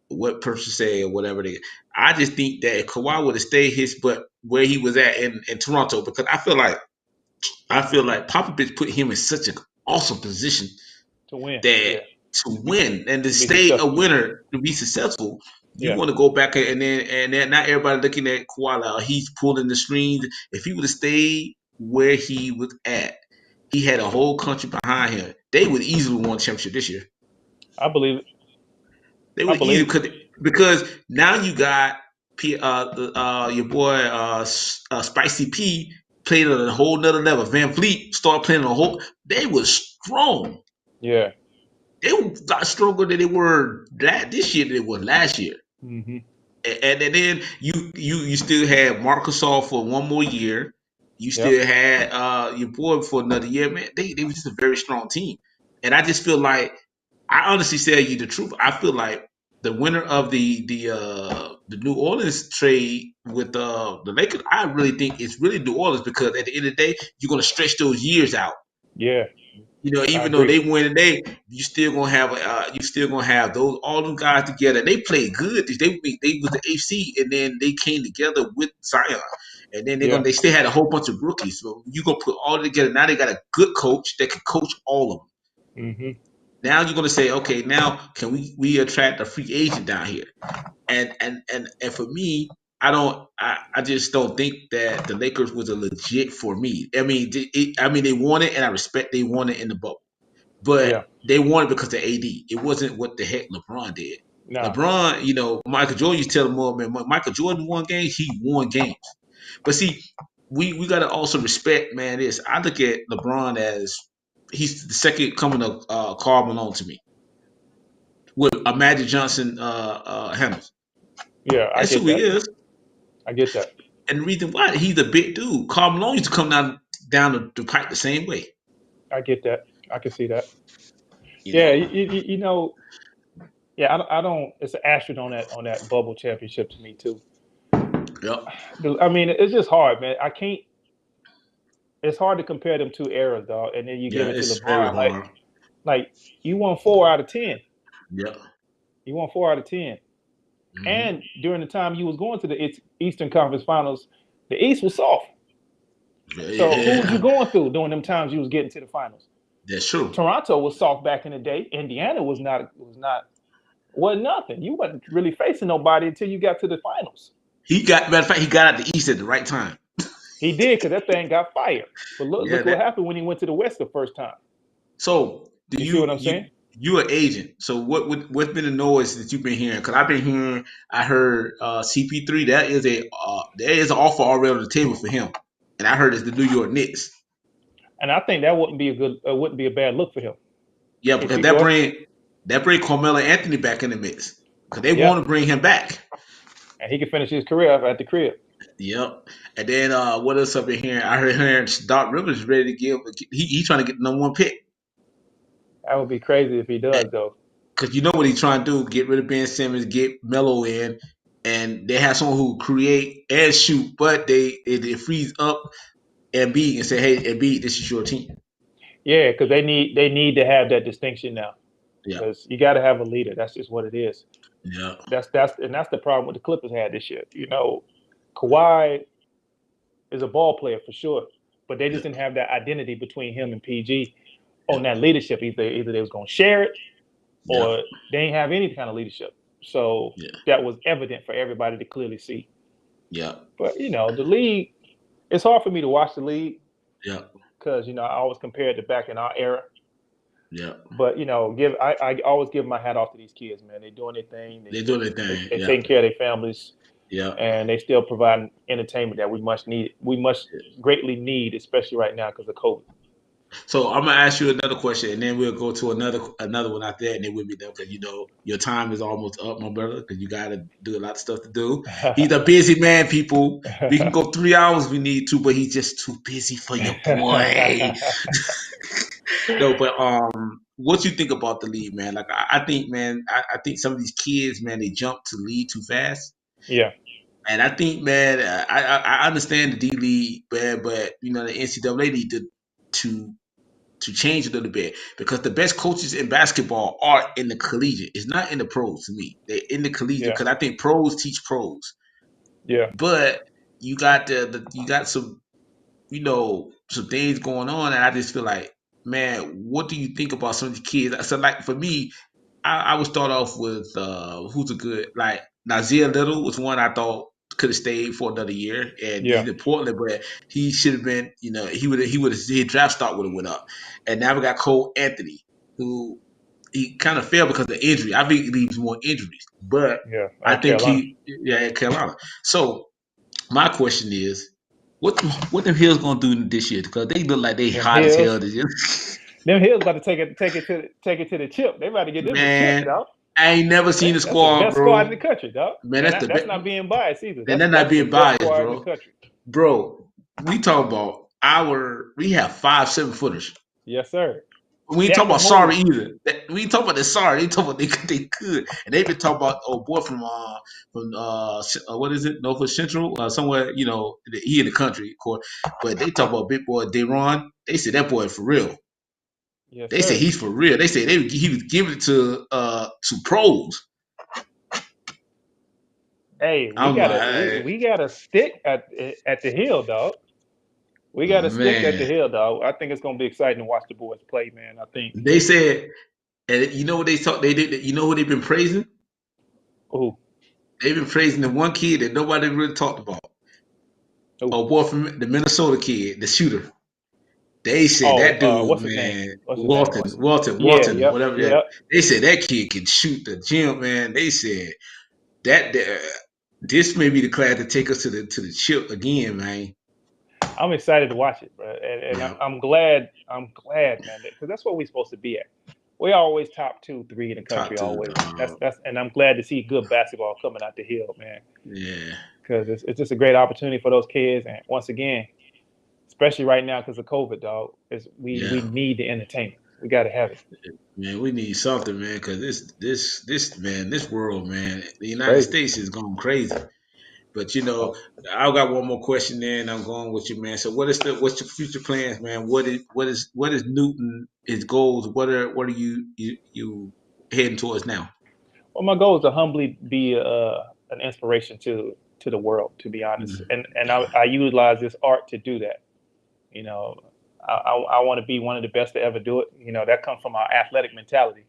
what person say or whatever they. I just think that if Kawhi would have stayed his butt where he was at in Toronto, because I feel like Popovich put him in such an awesome position To win. that Yeah. to win and to To be stay a successful. winner, to be successful, you Yeah. want to go back and then not everybody looking at Kawhi like, oh, he's pulling the strings. If he would have stayed where he was at, he had a whole country behind him. They would easily won the championship this year. I believe it. They I would believe easily it. because now you got your boy Spicy P played at a whole nother level. Van Vliet started playing a whole. They were strong. Yeah. They were a lot stronger than they were this year than they were last year. Mm-hmm. And then you still had Marcus All for one more year. You Yep. still had your boy for another year, man. They were just a very strong team. And I just feel like I honestly tell you the truth. I feel like the winner of the New Orleans trade with the Lakers, I really think it's really New Orleans because at the end of the day, you're gonna stretch those years out. Yeah. I Even though agree. they win today, you still gonna have those all them guys together. They played good. They was the AC, and then they came together with Zion, and then Yeah. they still had a whole bunch of rookies. So you gonna put all together. Now they got a good coach that can coach all of them. Mm-hmm. Now you're gonna say, okay, now can we attract a free agent down here? And for me, I just don't think that the Lakers was a legit for me. I mean they won it, and I respect they won it in the bubble. Yeah. But they won it because of AD. It wasn't what the heck LeBron did. Nah. LeBron, Michael Jordan used to tell him more, man, Michael Jordan won games, he won games. But see, we gotta also respect, man, this. I look at LeBron as he's the second coming of Karl Malone to me. With a Magic Johnson handles. Yeah. I That's get who he that. is. I get that. And the reason why he's a big dude. Karl Malone used to come down the pipe the same way. I get that. I can see that. You Yeah. know? You know. Yeah. I don't. It's an asterisk on that bubble championship to me too. Yep. I mean, it's just hard, man. I can't. It's hard to compare them two eras, dog. And then you Yeah, give it to it's very LeBron, hard. like you won 4 out of 10. Yep. You won 4 out of 10. Hmm. And during the time you was going to the Eastern Conference Finals, the East was soft. So who was you Yeah, going through during them times you was getting to the finals? that's true. Toronto was soft back in the day. Indiana wasn't nothing. You wasn't really facing nobody until you got to the finals. Matter of fact, he got out the East at the right time. He did because that thing got fired. But Yeah, look what happened when he went to the West the first time. so do You see what I'm saying? you an agent? So what's been the noise that you've been hearing? Because I've been hearing, I heard CP3 there is an offer already on the table for him, and I heard it's the New York Knicks. And I think that wouldn't be a bad look for him Yeah, if because he go. that bring Carmelo Anthony back in the mix because they Yeah, want to bring him back. and he can finish his career at the crib. Yep. And then what else I've been hearing? I heard hearing Doc Rivers is ready to give. He trying to get the number one pick. That would be crazy if he does, though. Because you know what he's trying to do: get rid of Ben Simmons, get Melo in, and they have someone who create and shoot, but they freeze up Embiid and say, "Hey, Embiid, this is your team." Yeah, because they need to have that distinction now. Yeah, Because you got to have a leader. That's just what it is. yeah, That's the problem with the Clippers had this year. Kawhi is a ball player for sure, but they yeah, just didn't have that identity between him and PG on that leadership. Either they was gonna share it yeah, or they ain't have any kind of leadership. So yeah, that was evident for everybody to clearly see. yeah, But the league, it's hard for me to watch the league yeah, because I always compare it to back in our era. yeah. But I always give my hat off to these kids, man. They're doing their thing. They doing their They thing. they Yeah, taking care of their families, yeah, and they still providing entertainment that we must greatly need, especially right now because of COVID. So I'm gonna ask you another question, and then we'll go to another one after that, and then we'll be done because your time is almost up, my brother, because you gotta do a lot of stuff to do. He's a busy man, people. We can go 3 hours if we need to, but he's just too busy for your boy. No, but what you think about the league, man? Like I think, man, I think some of these kids, man, they jump to lead too fast. Yeah, And I think, man, I understand the D League, man, but the NCAA need to to change a little bit because the best coaches in basketball are in the collegiate. It's not in the pros to me. They're in the collegiate yeah, because I think pros teach pros. yeah, But you got you got some things going on, and I just feel like, man, what do you think about some of the kids? So like for me, I would start off with who's a good like Nazir Little was one I thought could have stayed for another year, and yeah, he's in Portland, but he should have been. He would have his draft stock would have went up, and now we got Cole Anthony, who he kind of failed because of injury. I think he needs more injuries, but yeah. I think Carolina. at Carolina. So my question is, what them Hills gonna do this year? Because they look like they Them hot as hell Hills. this year. Them Hills about to take it to the chip. They about to get them the chip, Man, dog. I ain't never seen a That's the squad, best squad in the bro. country, dog. Man, And that's the that's best. not being biased either. And they're not That's the being best biased, squad in the bro. country. Bro, we talk about we have 5 7 footers. Yes, sir. We ain't That talking can about sorry move. either. We ain't talking about the sorry. They talking about they could, and they been talking about boy from what is it, Norfolk Central, somewhere he in the country, of course. But they talk about big boy Deron. They said that boy for real. Yes, They say sir. he's for real. They say he was giving it to pros. Hey, I'm like, we got a stick at the hill, dog. We got a stick at the man. hill, dog. I think it's gonna be exciting to watch the boys play, man. I think. They said, and you know what they talk. They did. You know who they've been praising? Oh, They've been praising the one kid that nobody really talked about. oh, A boy from the Minnesota kid, the shooter. They said oh. that dude, What's his name? man, What's his name? Walton, Yep, whatever that. yep. They said that kid can shoot the gym, man. They said that this may be the class to take us to the chip again, man. I'm excited to watch it, bro. And Yeah, I'm glad. I'm glad, man, because that's what we're supposed to be at. We always top 2, 3 in the country, top two. always. That's, and I'm glad to see good basketball coming out the hill, man, Yeah, because it's just a great opportunity for those kids. And once again, especially right now because of COVID, dog, is we yeah, need the entertainment. We got to have it. man. We need something, man, because this world, man, the It's United crazy. States is going crazy. But Oh, I've got one more question there, and I'm going with you, man. So what's your future plans, man? What is Newton his goals? What are you heading towards now? well, my goal is to humbly be an inspiration to the world, to be honest, Mhm. and Yeah. I utilize this art to do that. You know, I want to be one of the best to ever do it. You know, that comes from our athletic mentality.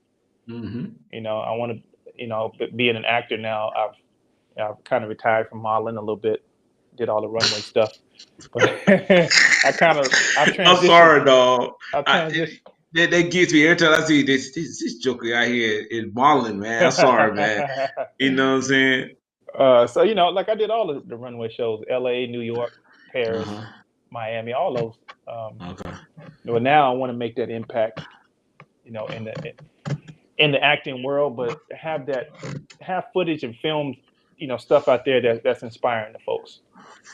Hmm. You know, I want to, being an actor now, I've kind of retired from modeling a little bit, did all the runway stuff, but I've I'm transitioned. sorry, dog. I've I, transitioned. that gets me every time I see this joker out here is modeling, man. I'm sorry, man. You know what I'm saying? So like I did all the runway shows: L.A., New York, Uh Paris, huh. Miami, all those. Um, Okay. but now I want to make that impact, in the acting world, but have footage and film, stuff out there that's inspiring to folks.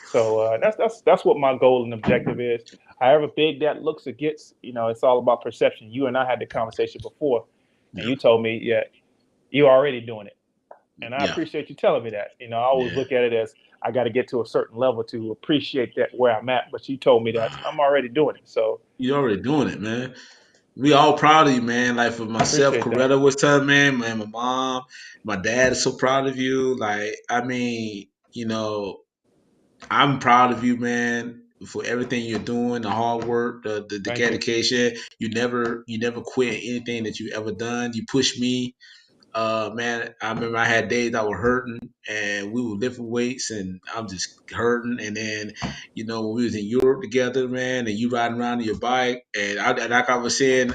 So that's what my goal and objective is. However big that looks or gets, it's all about perception. You and I had the conversation before, and Yeah. you told me, yeah, you're already doing it, and I Yeah. appreciate you telling me that. I always Yeah. look at it as I got to get to a certain level to appreciate that where I'm at, but you told me that I'm already doing it. So You already doing it, man. We all proud of you, man. Like for myself, appreciate that. Coretta was telling me, man, my mom, my dad is so proud of you. Like, I mean, I'm proud of you, man, for everything you're doing, the hard work, the Thank you. dedication. You never quit anything that you ever done. You push me. Man, I remember I had days I was hurting and we were lifting weights and I'm just hurting. And then, when we was in Europe together, man, and you riding around on your bike and like I was saying,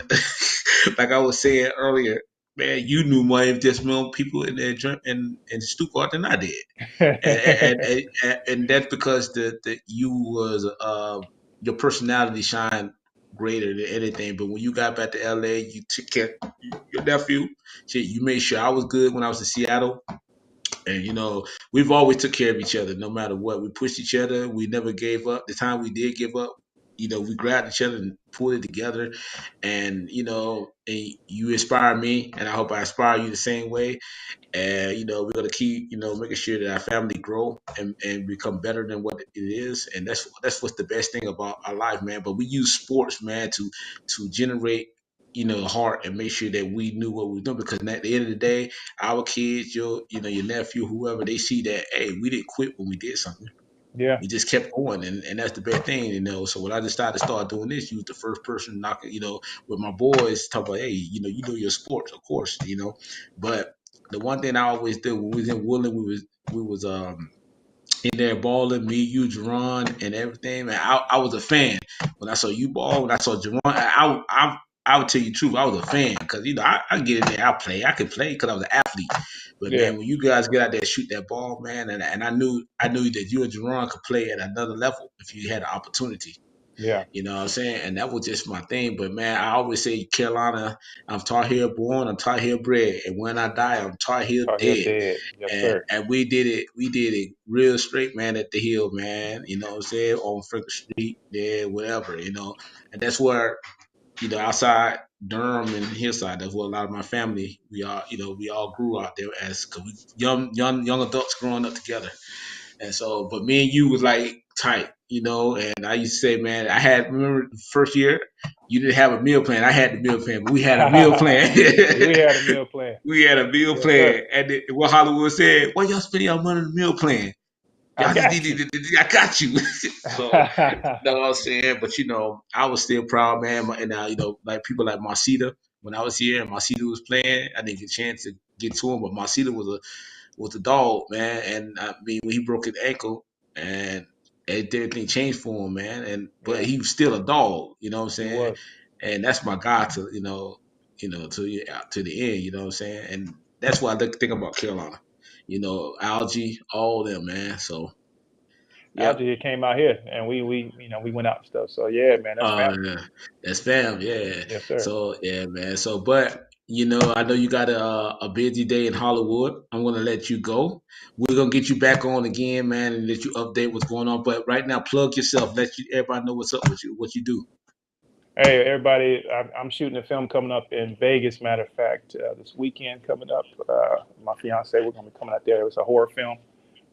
like I was saying earlier, man, you knew more people in there in Stuttgart than I did. And that's because the you was your personality shined greater than anything. But when you got back to LA, you took care of your nephew. Shit, you made sure I was good when I was in Seattle. And we've always took care of each other, no matter what. We pushed each other. We never gave up. The time we did give up, we grabbed each other and pulled it together. And and you inspire me, and I hope I inspire you the same way. And we're gonna keep making sure that our family grow and become better than what it is. And that's what's the best thing about our life, man. But we use sports, man, to generate heart and make sure that we knew what we were doing, because at the end of the day, our kids, your nephew, whoever, they see that, hey, we didn't quit when we did something. Yeah. We just kept going, and that's the best thing, So when I decided to start doing this, you was the first person knocking, with my boys, talk about, hey, you know your sports, of course, But the one thing I always did when we was in Woodland, we was in there balling, me, you, Jerron, and everything. Man, I was a fan when I saw you ball. When I saw Jerron, I would tell you the truth. I was a fan because I get in there, I could play because I was an athlete. But Yeah. man, when you guys get out there and shoot that ball, man, and I knew that you and Jerron could play at another level if you had an opportunity. Yeah. You know what I'm saying? And that was just my thing. But man, I always say Carolina, I'm Tar Heel born, I'm Tar Heel bred. And when I die, I'm Tar Heel Tar Heel dead. dead. Yes, And sir. and we did it real straight, man, at the Hill, man. You know what I'm saying? On Franklin Street, there, whatever. And that's where, outside Durham and Hillside, that's where a lot of my family, we all grew out there as, cause we young adults growing up together. And so, but me and you was like tight, And I used to say, man, remember the first year, you didn't have a meal plan. I had the meal plan, but we had a meal plan. We had a meal plan. We had a meal Yes, sir. plan, and what Hollywood said, "Why y'all spending y'all money on the meal plan? I Y'all just got you. need to, I got you." So, you know what I'm saying? But I was still proud, man. And like people like Marcita, when I was here and Marcita was playing, I didn't get a chance to get to him, but Marcita was a dog, man. And I mean, when he broke his ankle, and everything changed for him, man. But Yeah, he was still a dog, you know what I'm he saying? was. And that's my guy to to the end, you know what I'm saying? And that's what I think about Carolina, Algie, all them, man. So yep. Algie came out here, and we went out and stuff. So yeah, man, that's family. Yeah, that's fam. Yeah. Yes, sir. So yeah, man. So, but I know you got a busy day in Hollywood. I'm gonna let you go. We're gonna get you back on again, man, and let you update what's going on. But right now, plug yourself. Everybody know what's up with you, what you do. Hey, everybody! I'm shooting a film coming up in Vegas. Matter of fact, this weekend coming up, my fiance, we're gonna be coming out there. It's a horror film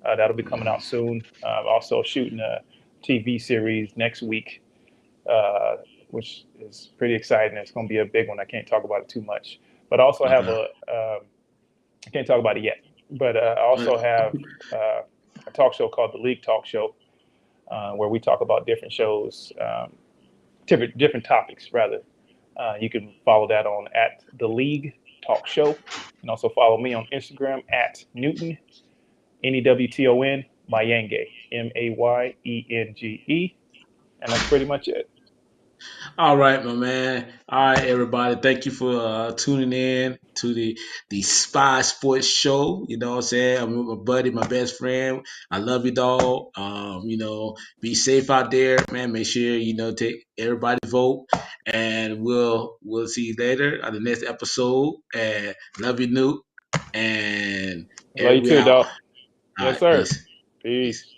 that'll be coming out soon. Also shooting a TV series next week, uh, which is pretty exciting. It's going to be a big one. I can't talk about it too much, but I also have Okay. I can't talk about it yet. But I also have a talk show called The League Talk Show, where we talk about different shows, different topics rather. You can follow that on at The League Talk Show, and also follow me on Instagram at Newton NEWTON Mayenge MAYENGE, and that's pretty much it. All right, my man. All right, everybody. Thank you for tuning in to the Spy Sports Show. You know what I'm saying? I'm with my buddy, my best friend. I love you, dog. Be safe out there, man. Make sure take everybody vote, and we'll see you later on the next episode. And love you, Nuke. And Love you we too, out. dog. All Yes, right, sir. peace. Peace. Peace.